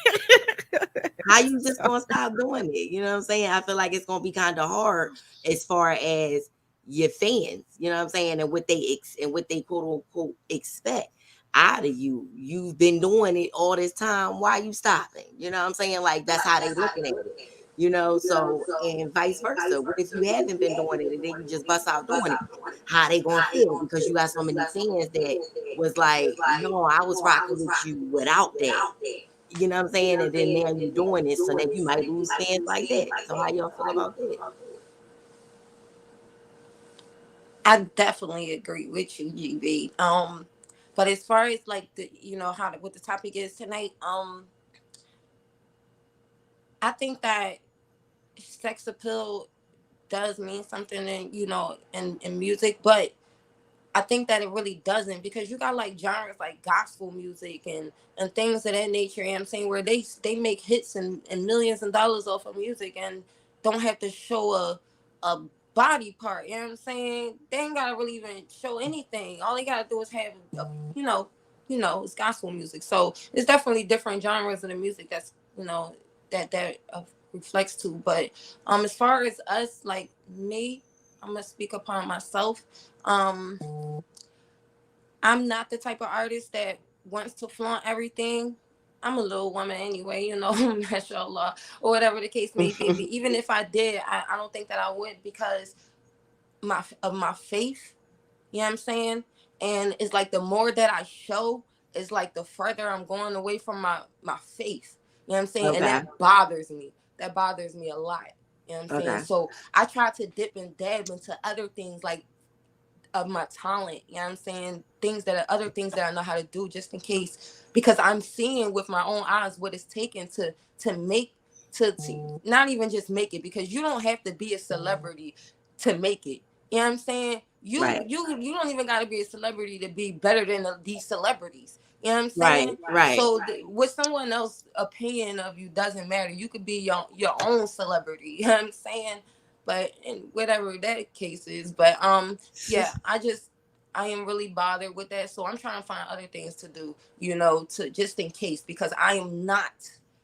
How you just going to stop doing it? You know what I'm saying? I feel like it's going to be kind of hard as far as your fans, you know what I'm saying? And what they quote unquote expect out of you. You've been doing it all this time. Why you stopping? You know what I'm saying? Like, that's how they looking at it. So, and vice versa. What if you haven't been doing it and then you just bust out doing it? How they gonna feel? Because you got so many fans that was like, no, I was rocking with you without that. You know what I'm saying? And then now you're doing it, so then you might lose fans like that. So how y'all feel about that? I definitely agree with you, GB. But as far as like what the topic is tonight, I think that sex appeal does mean something in music, but I think that it really doesn't, because you got like genres like gospel music and things of that nature, you know what I'm saying, where they make hits and millions of dollars off of music and don't have to show a body part, you know what I'm saying? They ain't gotta really even show anything. All they gotta do is have it's gospel music. So it's definitely different genres of the music that's that reflects to. But as far as us, like me, I'm gonna speak upon myself. I'm not the type of artist that wants to flaunt everything. I'm a little woman anyway, mashallah, or whatever the case may be. Even if I did, I don't think that I would, because of my faith. You know what I'm saying? And it's like the more that I show, it's like the further I'm going away from my faith. You know what I'm saying? Okay. And that bothers me. That bothers me a lot. You know what I'm saying? So I try to dip and dab into other things, like of my talent. You know what I'm saying? Other things that I know how to do, just in case, because I'm seeing with my own eyes what it's taken to not even just make it, because you don't have to be a celebrity to make it. You know what I'm saying? You don't even got to be a celebrity to be better than these celebrities. You know what I'm saying? Right. So what someone else's opinion of you doesn't matter. You could be your own celebrity. You know what I'm saying? But in whatever that case is, but yeah, I am really bothered with that. So I'm trying to find other things to do, to just in case, because I am not.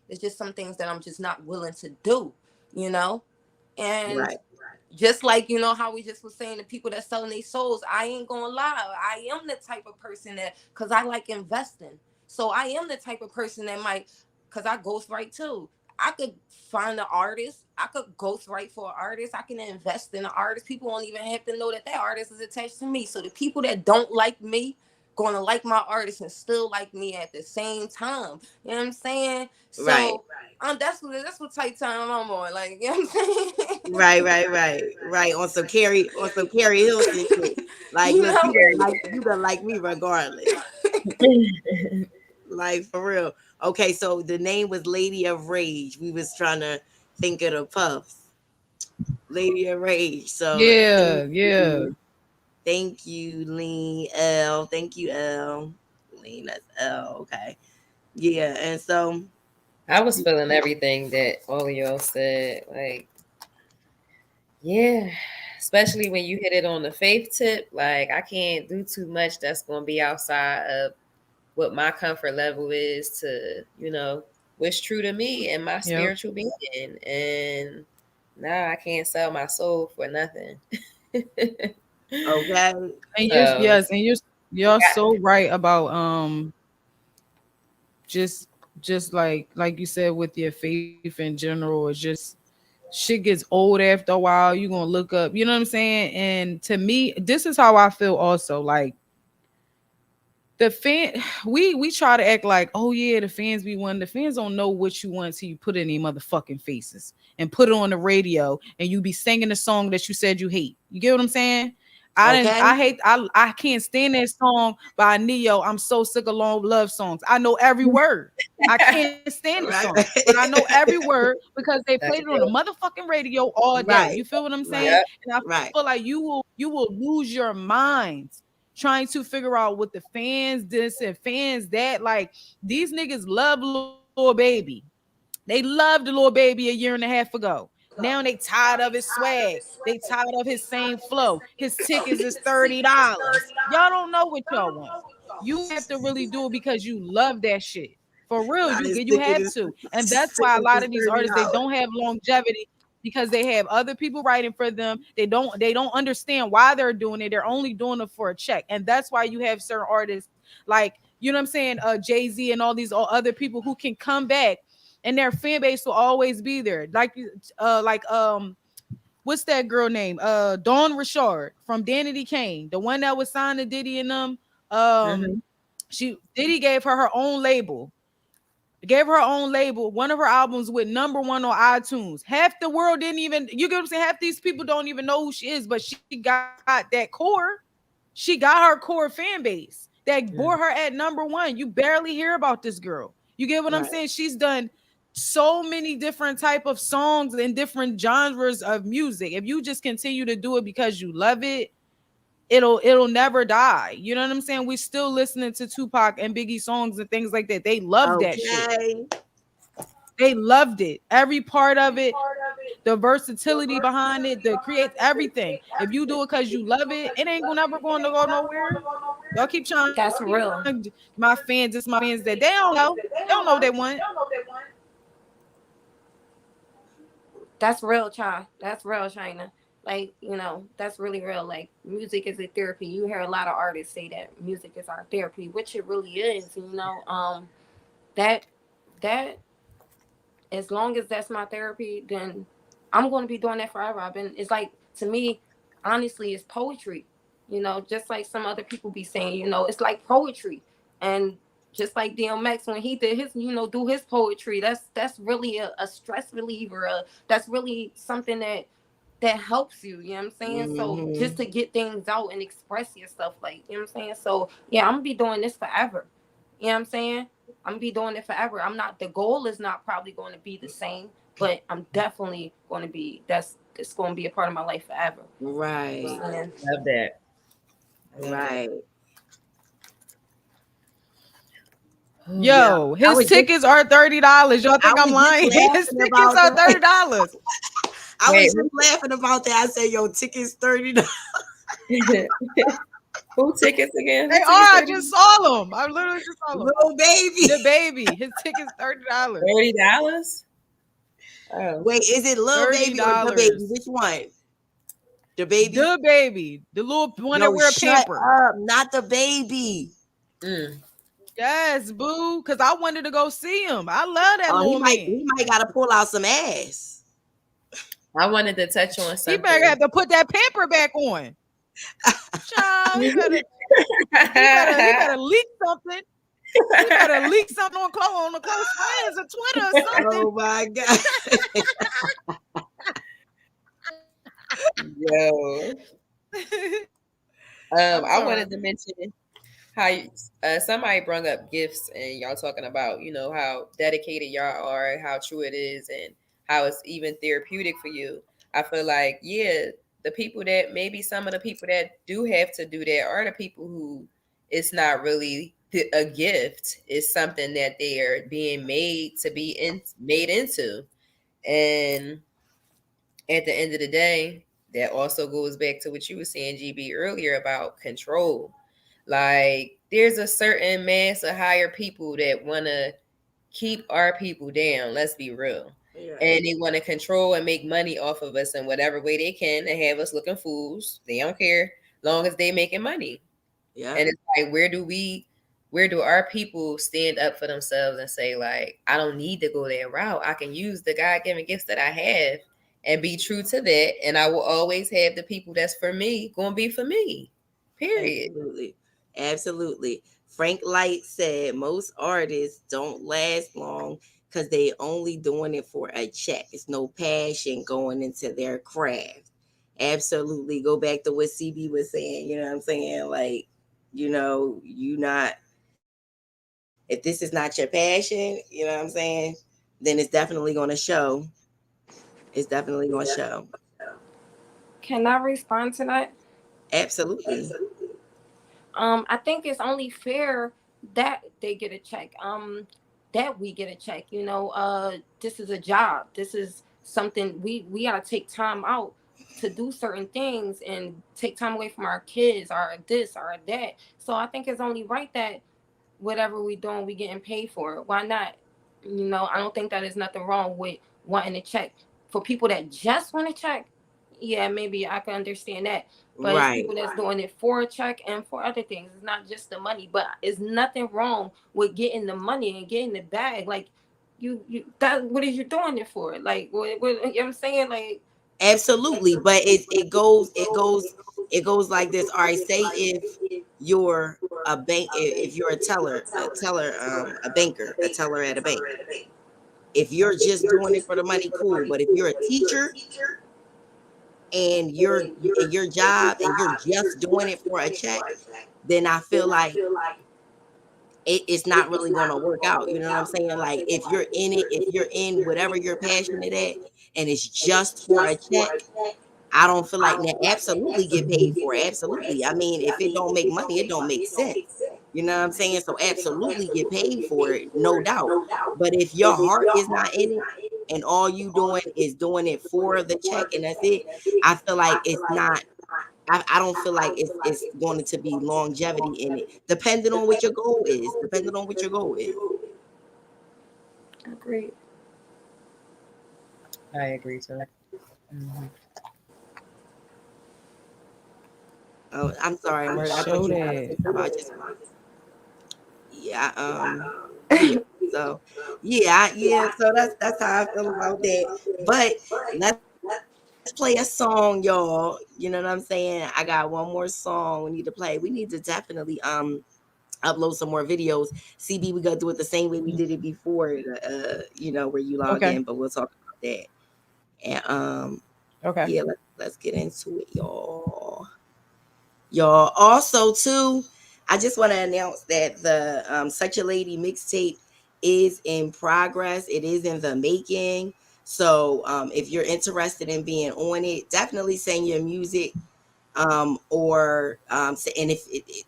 It's just some things that I'm just not willing to do, and just like, how we just was saying, the people that selling their souls, I ain't gonna lie. I am the type of person that, because I like investing. So I am the type of person that might, because I ghostwrite too. I could find an artist. I could ghostwrite for an artist. I can invest in an artist. People won't even have to know that artist is attached to me. So the people that don't like me gonna like my artist and still like me at the same time. You know what I'm saying? So that's what type time I'm on. Like, you know what I'm saying? Right. On some Carrie Hilson shit. Like, look, you gonna like me regardless. Like, for real. Okay, so the name was Lady of Rage. We was trying to think of the puffs. Lady of Rage. So yeah. Thank you, Lean L. Thank you, L. Lean, that's L. Okay. Yeah, and so I was feeling everything that all of y'all said. Like, yeah, especially when you hit it on the faith tip. Like, I can't do too much that's going to be outside of what my comfort level is to, what's true to me and my spiritual being. And now I can't sell my soul for nothing. okay. And you're so right about just like you said with your faith in general, it's just shit gets old after a while. You're gonna look up, you know what I'm saying? And to me, this is how I feel also. Like the fan, we try to act like, oh yeah, the fans be one. The fans don't know what you want till you put it in their motherfucking faces and put it on the radio, and you be singing the song that you said you hate. You get what I'm saying? I can't stand that song by Neo. I'm so sick of long love songs. I know every word. I can't stand the song, but I know every word because they played it on the motherfucking radio all day. Right. You feel what I'm saying? Right. And I Right. feel like you will lose your minds trying to figure out what the fans this and fans that. Like these niggas love Lil Baby. They loved the Lil Baby a year and a half ago. Now they tired of his swag. They tired of his same flow. His tickets is $30. Y'all don't know what y'all want. You have to really do it because you love that shit. For real, you have to. And that's why a lot of these artists, they don't have longevity because they have other people writing for them. They don't understand why they're doing it. They're only doing it for a check. And that's why you have certain artists like, you know what I'm saying, Jay-Z and all these other people who can come back and their fan base will always be there. Like what's that girl name? Dawn Richard from Danity Kane, the one that was signed to Diddy and them. Diddy gave her own label. One of her albums went #1 on iTunes. Half the world didn't even, you get what I'm saying? Half these people don't even know who she is, but she got that core. She got her core fan base that bore her at #1. You barely hear about this girl. You get what I'm saying? She's done so many different type of songs and different genres of music. If you just continue to do it because you love it, it'll never die. You know what I'm saying? We still listening to Tupac and Biggie songs and things like that. They love that shit. They loved it. Every part of it, the versatility behind it, the create everything. If you do it because you love it, it ain't never going to go nowhere. Y'all keep trying. That's real. My fans, it's my fans that they don't know. They don't know what they want. That's real, That's real, China. Like, you know, that's really real. Like, music is a therapy. You hear a lot of artists say that music is our therapy, which it really is. You know, that as long as that's my therapy, then I'm going to be doing that forever. It's like, to me, honestly, it's poetry. You know, just like some other people be saying, you know, it's like poetry. And just like DMX, when he did his, you know, do his poetry, that's really a stress reliever. That's really something that helps you. You know what I'm saying? So just to get things out and express yourself, like, you know what I'm saying? So yeah, I'm gonna be doing this forever. You know what I'm saying? I'm gonna be doing it forever. The goal is not probably going to be the same, but I'm definitely going to be, it's going to be a part of my life forever. Right. Love that. Right. Yo, his tickets are $30. Y'all think I'm lying? His tickets are $30. I was just laughing about that. I said, yo, tickets $30. Who tickets again? They are. I just saw them. I literally just saw them. Lil Baby. The Baby. His ticket's $30. $30? Oh. Wait, is it Lil Baby or The Baby? Which one? The Baby? The Baby. The little one that wear a pamper. Up, not The Baby. Yes, boo. Because I wanted to go see him. I love that little man. He might got to pull out some ass. I wanted to touch on something. He better have to put that pamper back on. Child, he better leak something. He better leak something on the close friends or Twitter or something. Oh my God. Yo. I wanted to mention how somebody brought up gifts and y'all talking about, you know, how dedicated y'all are, how true it is, and how it's even therapeutic for you. I feel like, yeah, the people that maybe some of the people that do have to do that are the people who it's not really a gift. It's something that they are being made to be made into. And at the end of the day, that also goes back to what you were saying, GB, earlier about control. Like, there's a certain mass of higher people that want to keep our people down. Let's be real. Yeah. And they want to control and make money off of us in whatever way they can and have us looking fools. They don't care, long as they making money. Yeah. And it's like, where do we where do our people stand up for themselves and say, like, I don't need to go that route. I can use the God-given gifts that I have and be true to that. And I will always have the people that's for me going to be for me. Period. Absolutely. Frank Light said most artists don't last long because they only doing it for a check. It's no passion going into their craft. Absolutely. Go back to what CB was saying. You know what I'm saying? Like, you know, if this is not your passion, you know what I'm saying, then it's definitely going to show. It's definitely going to show. Can I respond to that? Absolutely. I think it's only fair that they get a check. That we get a check. You know, this is a job. This is something we gotta take time out to do certain things and take time away from our kids or this or that. So I think it's only right that whatever we doing, we getting paid for it. Why not? You know, I don't think that there's nothing wrong with wanting to check. For people that just want to check, yeah, maybe I can understand that. But Right. people that's doing it for a check and for other things, it's not just the money. But it's nothing wrong with getting the money and getting the bag. Like you that what is you doing it for? Like what you know what I'm saying? Like Absolutely, but it goes like this. All right, say if you're a bank, if you're a teller, a banker, a teller at a bank. If you're just doing it for the money, cool. But if you're a teacher and your job and you're just doing it for a check, then I feel like it's not really going to work out. You know what I'm saying? Like if you're in it, if you're in whatever you're passionate at, and it's just for a check, I don't feel like that. Absolutely get paid for it. Absolutely. I mean, if it don't make money, it don't make sense. You know what I'm saying? So absolutely get paid for it, no doubt. But if your heart is not in it and all you doing is doing it for the check and that's it, I feel like it's not. I don't feel like it's going to be longevity in it, depending on what your goal is. agreed. I agree to that. Mm-hmm. Oh, I'm sorry. I thought you about just So that's how I feel about that. But let's play a song, y'all. You know what I'm saying? I got one more song we need to play. We need to definitely upload some more videos. CB, we gotta do it the same way we did it before, you know, where you log in, but we'll talk about that. And yeah, let's get into it, y'all. Also too, I just want to announce that the Such a Lady mixtape is in progress. It is in the making. So if you're interested in being on it, definitely send your music and if it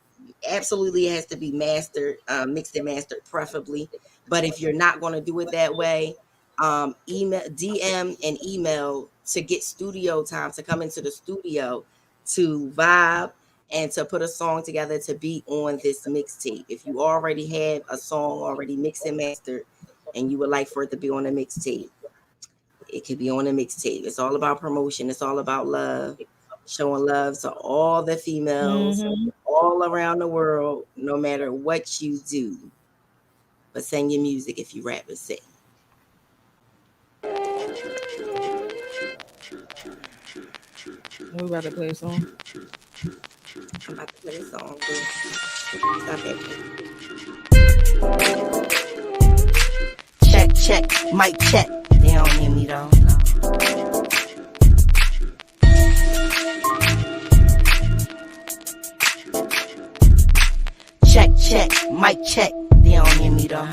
absolutely has to be mastered, mixed and mastered preferably. But if you're not going to do it that way, DM and email to get studio time to come into the studio to vibe and to put a song together to be on this mixtape. If you already have a song already mixed and mastered and you would like for it to be on a mixtape, it could be on a mixtape. It's all about promotion. It's all about love, showing love to all the females all around the world, no matter what you do. But sing your music if you rap and sing. We about to play a song. I'm about to play a song. Stop it. Check, mic check. They don't hear me though. Check, mic check. They don't hear me though.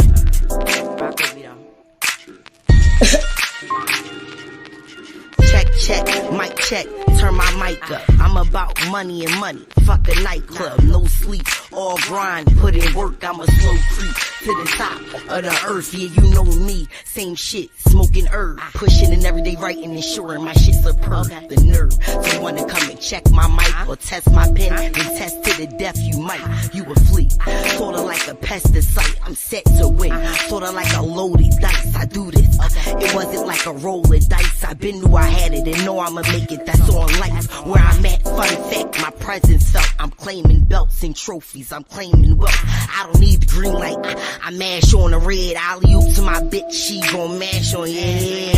Check, mic check, turn my mic up. I'm about money and money, fuck a nightclub, no sleep, all grind, put in work, I'm a slow creep to the top of the earth, yeah, you know me, same shit, smoking herb, pushing and everyday writing, ensuring my shit's superb, the nerve, so you wanna come and check my mic, or test my pen, then test to the death you might, you a fleet, sorta like a pesticide, I'm set to win, sorta like a loaded dice, I do this, it wasn't like a roll of dice, I been knew I had it, and know I'ma make it, that's on life, where I'm at, fun fact, my presence felt, I'm claiming belts and trophies, G's, I'm claiming wealth. I don't need the green light. I mash on the red alley-oop to my bitch, she gon' mash on, yeah.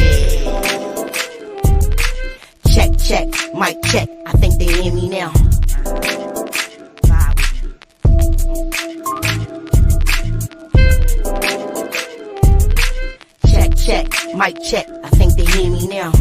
Check, mic check. I think they hear me now. Check, mic check. I think they hear me now.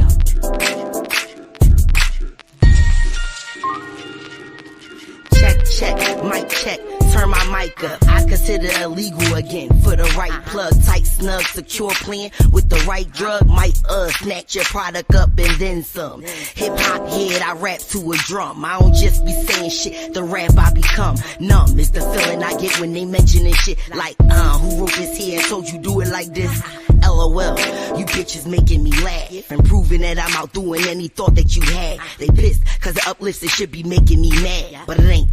Check, mic check. Turn my mic up. I consider illegal again for the right plug, tight, snug, secure plan with the right drug. Might snatch your product up and then some. Hip hop head, I rap to a drum. I don't just be saying shit. The rap I become numb is the feeling I get when they mentioning shit like who wrote this here and told you do it like this. LOL, you bitches making me laugh and proving that I'm outdoing any thought that you had. They pissed cause the uplifts it should be making me mad, but it ain't.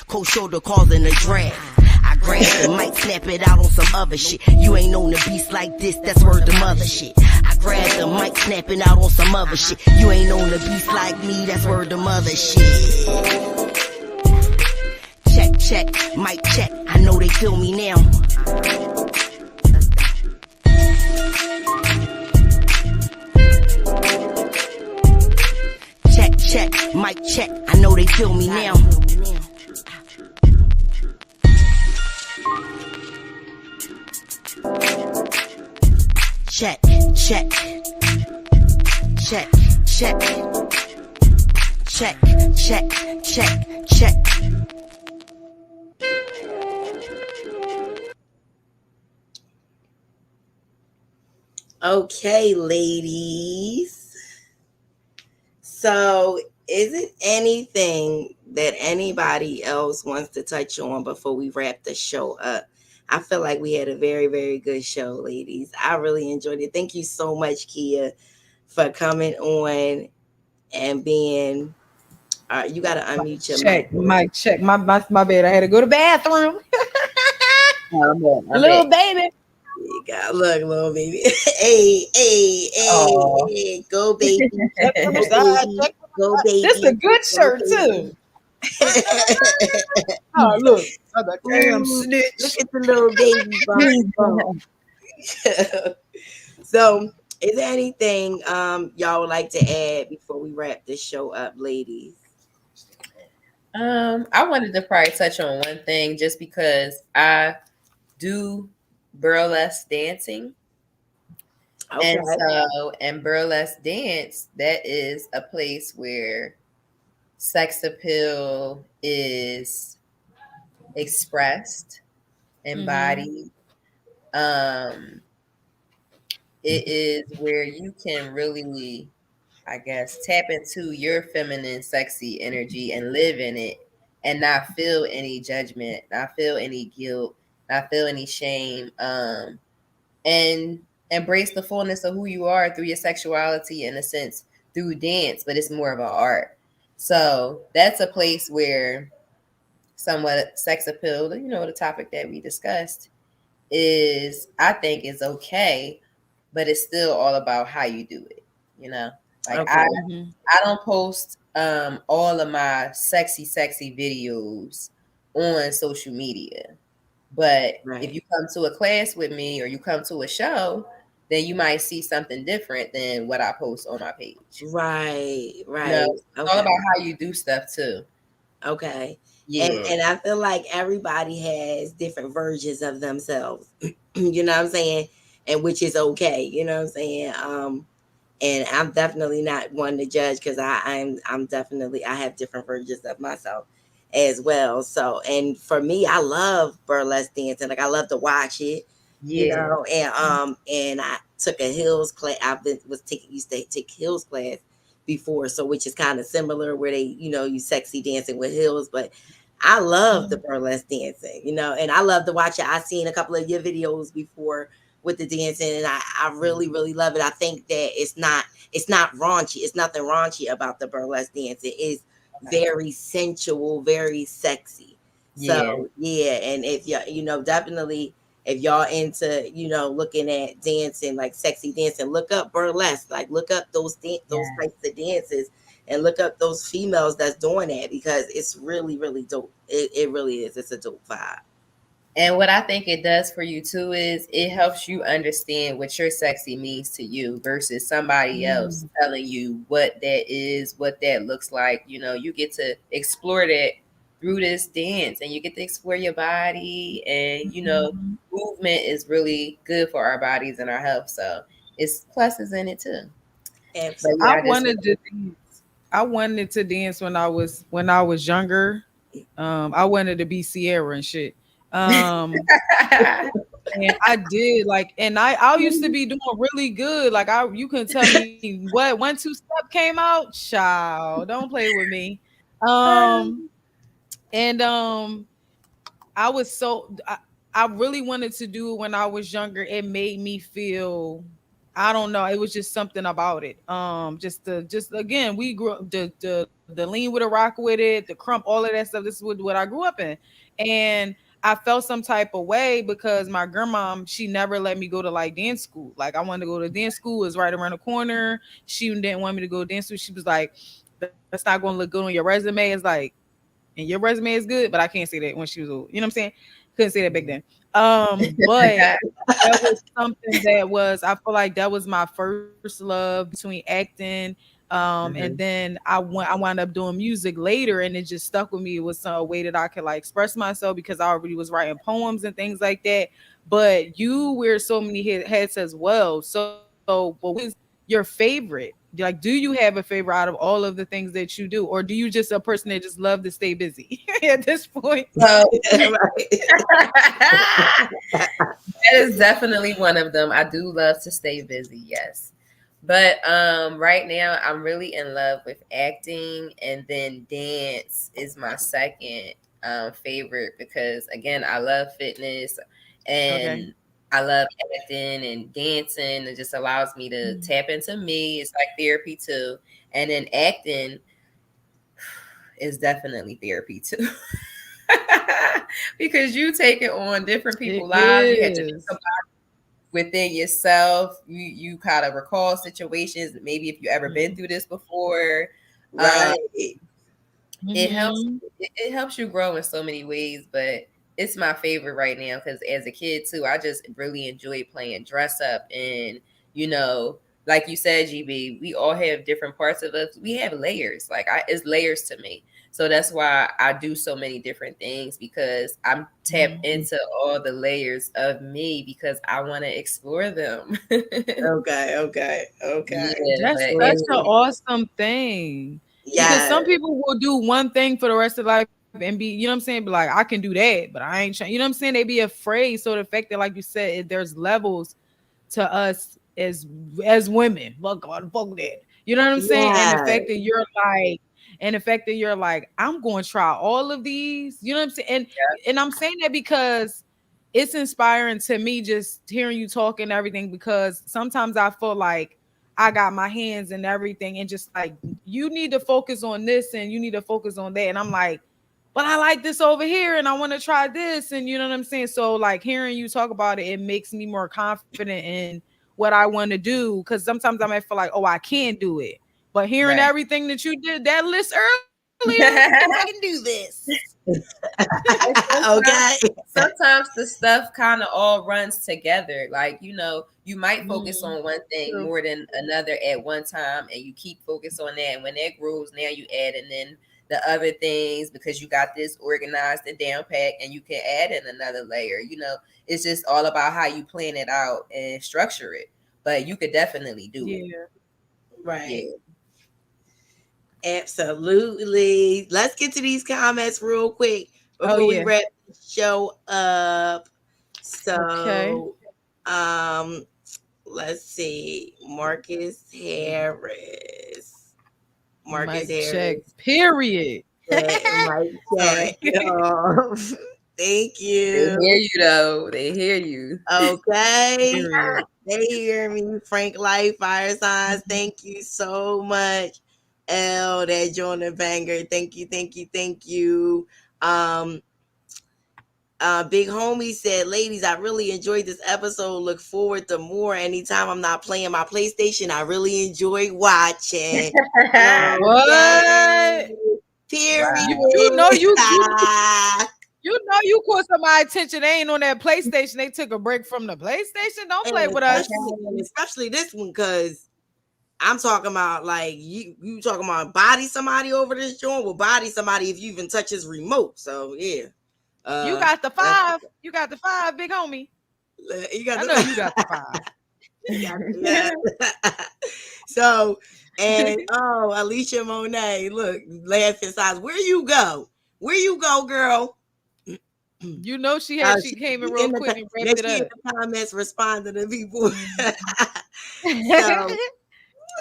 Cold shoulder causing a drag. I grab the mic, snap it out on some other shit. You ain't known a beast like this, that's word the mother shit. I grab the mic, snap it out on some other shit. You ain't known a beast like me, that's word the mother shit. Check, mic check. I know they feel me now. Check, mic check. I know they feel me now. Check, check, check, check, check, check, check, check. Okay, ladies. So, is it anything that anybody else wants to touch on before we wrap the show up? I feel like we had a very, very good show, ladies. I really enjoyed it. Thank you so much, Kia, for coming on and being. You got to unmute your mic. Check. My bad. I had to go to the bathroom. Little baby. You got look, little baby. Hey, go baby. Go baby. This is a good shirt too. Oh look, damn snitch. Look at the little baby. So, is there anything y'all would like to add before we wrap this show up, ladies? I wanted to probably touch on one thing just because I do burlesque dancing. Okay. And burlesque dance, that is a place where sex appeal is expressed, embodied. It is where you can really, I guess, tap into your feminine, sexy energy and live in it and not feel any judgment, not feel any guilt, not feel any shame, and embrace the fullness of who you are through your sexuality, in a sense, through dance, but it's more of an art. So that's a place where somewhat sex appeal, the topic that we discussed, I think is okay, but it's still all about how you do it, Like okay. I don't post all of my sexy videos on social media. But if you come to a class with me or you come to a show, then you might see something different than what I post on my page. Right. It's all about how you do stuff too. Okay. Yeah. And I feel like everybody has different versions of themselves. You know what I'm saying? And which is okay. You know what I'm saying? And I'm definitely not one to judge because I have different versions of myself as well. So, and for me, I love burlesque dancing. Like I love to watch it, and I took a heels class. Used to take heels class before. So, which is kind of similar where they, you sexy dancing with heels, but I love the burlesque dancing, and I love to watch it. I've seen a couple of your videos before with the dancing, and I really, really love it. I think that it's not raunchy. It's nothing raunchy about the burlesque dancing. It's very sensual, very sexy. So and if you definitely if y'all into looking at dancing, like sexy dancing, look up burlesque, like look up those types of dances, and look up those females that's doing that, because it's really, really dope. It really is. It's a dope vibe. And what I think it does for you too is it helps you understand what your sexy means to you versus somebody else telling you what that is, what that looks like. You know, you get to explore that through this dance, and you get to explore your body, and you know, movement is really good for our bodies and our health. So it's pluses in it too. Absolutely. I wanted to dance when I was younger. I wanted to be Sierra and shit. And I did, like, and I used to be doing really good. Like, you can tell me what 1-2 step came out, child. Don't play with me. And I was I really wanted to do it when I was younger. It made me feel, I don't know, it was just something about it. Just again, we grew up the lean with a rock with it, the crump, all of that stuff. This is what I grew up in. And I felt some type of way because my grandma, she never let me go to like dance school. Like, I wanted to go to dance school, it was right around the corner. She didn't want me to go to dance school. She was like, that's not going to look good on your resume. It's like, and your resume is good, but I can't say that when she was old. You know what I'm saying? Couldn't say that back then. But that was something that was, I feel like that was my first love between acting. And then I wound up doing music later, and it just stuck with me. It was a way that I could like express myself because I already was writing poems and things like that. But you wear so many hats as well. So what is your favorite? Like, do you have a favorite out of all of the things that you do, or do you just a person that just love to stay busy at this point? So, that is definitely one of them. I do love to stay busy, yes. But right now I'm really in love with acting, and then dance is my second favorite because again, I love fitness and I love acting and dancing. It just allows me to tap into me. It's like therapy too. And then acting is definitely therapy too. Because you take it on different people's lives. You have to think about within yourself. You kind of recall situations, maybe if you ever been through this before. Right. It helps you grow in so many ways, but it's my favorite right now because as a kid too, I just really enjoyed playing dress up. And you know, like you said, GB, we all have different parts of us. We have layers. Like it's layers to me. So that's why I do so many different things, because I'm tapped into all the layers of me because I want to explore them. Okay. Yeah, that's such an awesome thing. Yeah. Because some people will do one thing for the rest of life and be, you know what I'm saying? But like, I can do that, but I ain't trying. You know what I'm saying? They be afraid. So the fact that, like you said, there's levels to us as women. Fuck that. You know what I'm saying? And the fact that you're like, I'm going to try all of these. You know what I'm saying? And I'm saying that because it's inspiring to me just hearing you talk and everything, because sometimes I feel like I got my hands in everything and just like, you need to focus on this and you need to focus on that. And I'm like, but I like this over here and I want to try this. And you know what I'm saying? So like hearing you talk about it, it makes me more confident in what I want to do. Cause sometimes I might feel like, oh, I can't do it. But hearing everything that you did that list earlier, I can do this. Sometimes the stuff kind of all runs together. Like, you know, you might focus on one thing more than another at one time, and you keep focus on that. And when that grows, now you add and then the other things because you got this organized and down pat, and you can add in another layer. You know, it's just all about how you plan it out and structure it. But you could definitely do it. Right. Yeah. Absolutely. Let's get to these comments real quick before we wrap the show up. So, let's see. Marcus Harris. Marcus Harris. Check. Period. Mike check. Thank you. They hear you though. They hear you. Okay. They hear me. Frank Life Fire Signs. Thank you so much. That joined the banger. Thank you. Big Homie said, ladies, I really enjoyed this episode. Look forward to more. Anytime I'm not playing my PlayStation, I really enjoy watching. What? Period. You know you caught somebody attention. They ain't on that PlayStation. They took a break from the PlayStation. Don't play with us. Especially this one, because I'm talking about like you talking about body somebody over this joint, will body somebody if you even touch his remote. So yeah. You got the 5. You got the 5, Big Homie. You got I know you got the 5. So, and Alicia Monet, look, laughing size. Where you go, girl? You know she came in real quick and wrapped it up. In the comments responding to people.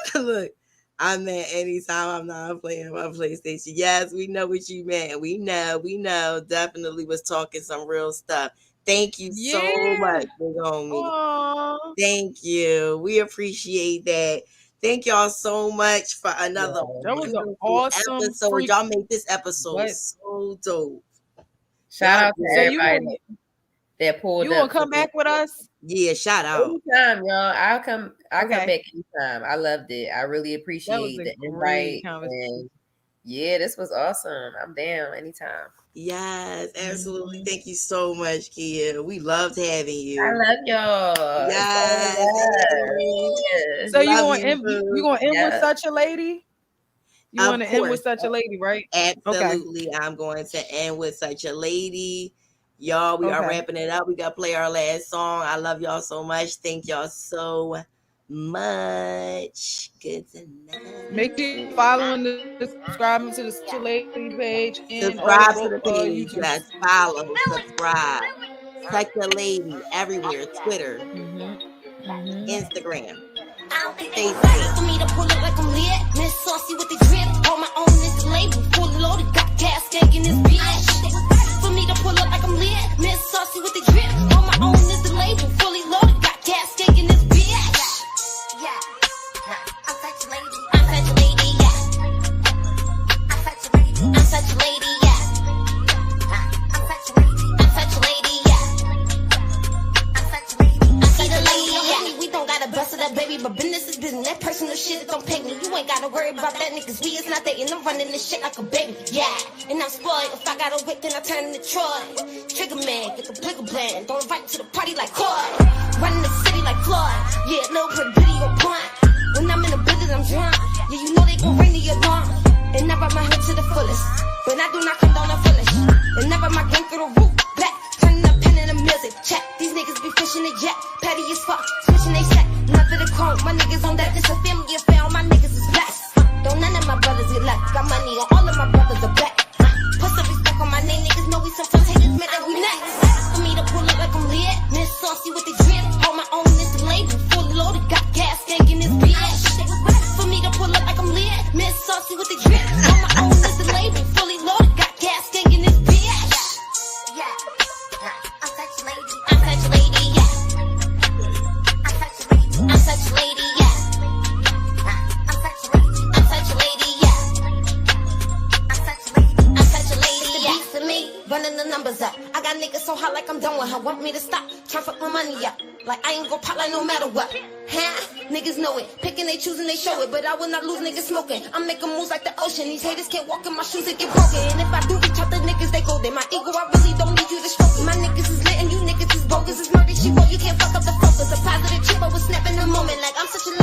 So, look, I meant anytime I'm not playing my PlayStation. Yes, we know what you meant. We know. Definitely was talking some real stuff. Thank you so much, Big Homie. Aww. Thank you. We appreciate that. Thank y'all so much for another that was an awesome episode. Y'all made this episode so dope. Shout out to everybody that pulled up. You want to come back with us? Yeah, shout out. Anytime, y'all. I'll come back anytime. I loved it. I really appreciate the invite. And yeah, this was awesome. I'm down anytime. Yes, absolutely. Thank you so much, Kia. We loved having you. I love y'all. Yes. So you want to end with such a lady? You want to end with such a lady, right? Absolutely. Okay. I'm going to end with such a lady. Y'all, we are wrapping it up. We got to play our last song. I love y'all so much. Thank y'all so much. Good night. Make sure you following subscribing to the Such a Lady page. Subscribe to the page. Yes, follow, subscribe. Such a Lady everywhere. Twitter, Instagram, Facebook. For me to pull it like I'm lit. Miss Saucy with the drip. On my own is the label. Fully loaded. Got gas skanking this bitch. For me to pull up like I'm lit. Miss Saucy with the drip. On my own is the label. Fully loaded. Got gas skanking this bitch. Yeah. I'm such a lady. I'm such a lady. Yeah. I'm such a lady. I'm such a lady. Yeah. I'm such a lady. I'm such a lady. Yeah. I'm such a lady. I'm such a lady. Yeah. We don't gotta bust it up, baby, but business is business. That personal shit that don't pay me. You ain't gotta worry about that, niggas. We is not dating. I'm running this shit like a baby. Yeah. And I'm spoiled. If I got a whip, then I turn into Troy. Trigger man, get the bigger plan. Don't invite to the party like Coy. Running the city like Floyd. Yeah, little bit bitty on point. When I'm in the business, I'm drunk. Yeah, you know they gon' ring the alarm. And I ride my hood to the fullest. But I do not condone the foolish. And never my gang through the roof. Black, turning up pen in the music. Check, these niggas be fishing the jet. Petty as fuck, switching they set. Nothing to chrome, my niggas on that. This a family affair, all my niggas is blessed. Don't none of my brothers get left. Got money on all of my brothers are black. Put some respect on my name, niggas know we sometimes haters, man, that we next. For me to pull up like I'm lit. Miss Saucy with the drip. On my own is the label. Fully loaded, got gas skanking this bitch. For me to pull up like I'm lit. Miss Saucy with the drip. On my own is the label. Fully loaded, got gas skanking this bitch. Yeah. I'm such a lady. I'm such a lady, yeah. I'm such a lady. I'm such a lady, yeah. I'm such a lady. I'm such a lady, yeah. I'm such a lady. I'm such a lady, yeah. For me, running the numbers up. I got niggas so hot like I'm done with her. Want me to stop? Try fuck my money up. Like I ain't gon' pop like no matter what. Huh? Niggas know it. Picking, they choosing, they show it. But I will not lose niggas smoking. I'm making moves like the ocean. These haters can't walk in my shoes, they get broken. And if I do reach out the niggas, they go there. My ego, I really don't need you to stroke it. My niggas is lit and you niggas is bogus. It's murder, she wrote. You can't fuck up the focus. A positive chip, I was snapping the moment. Like I'm such a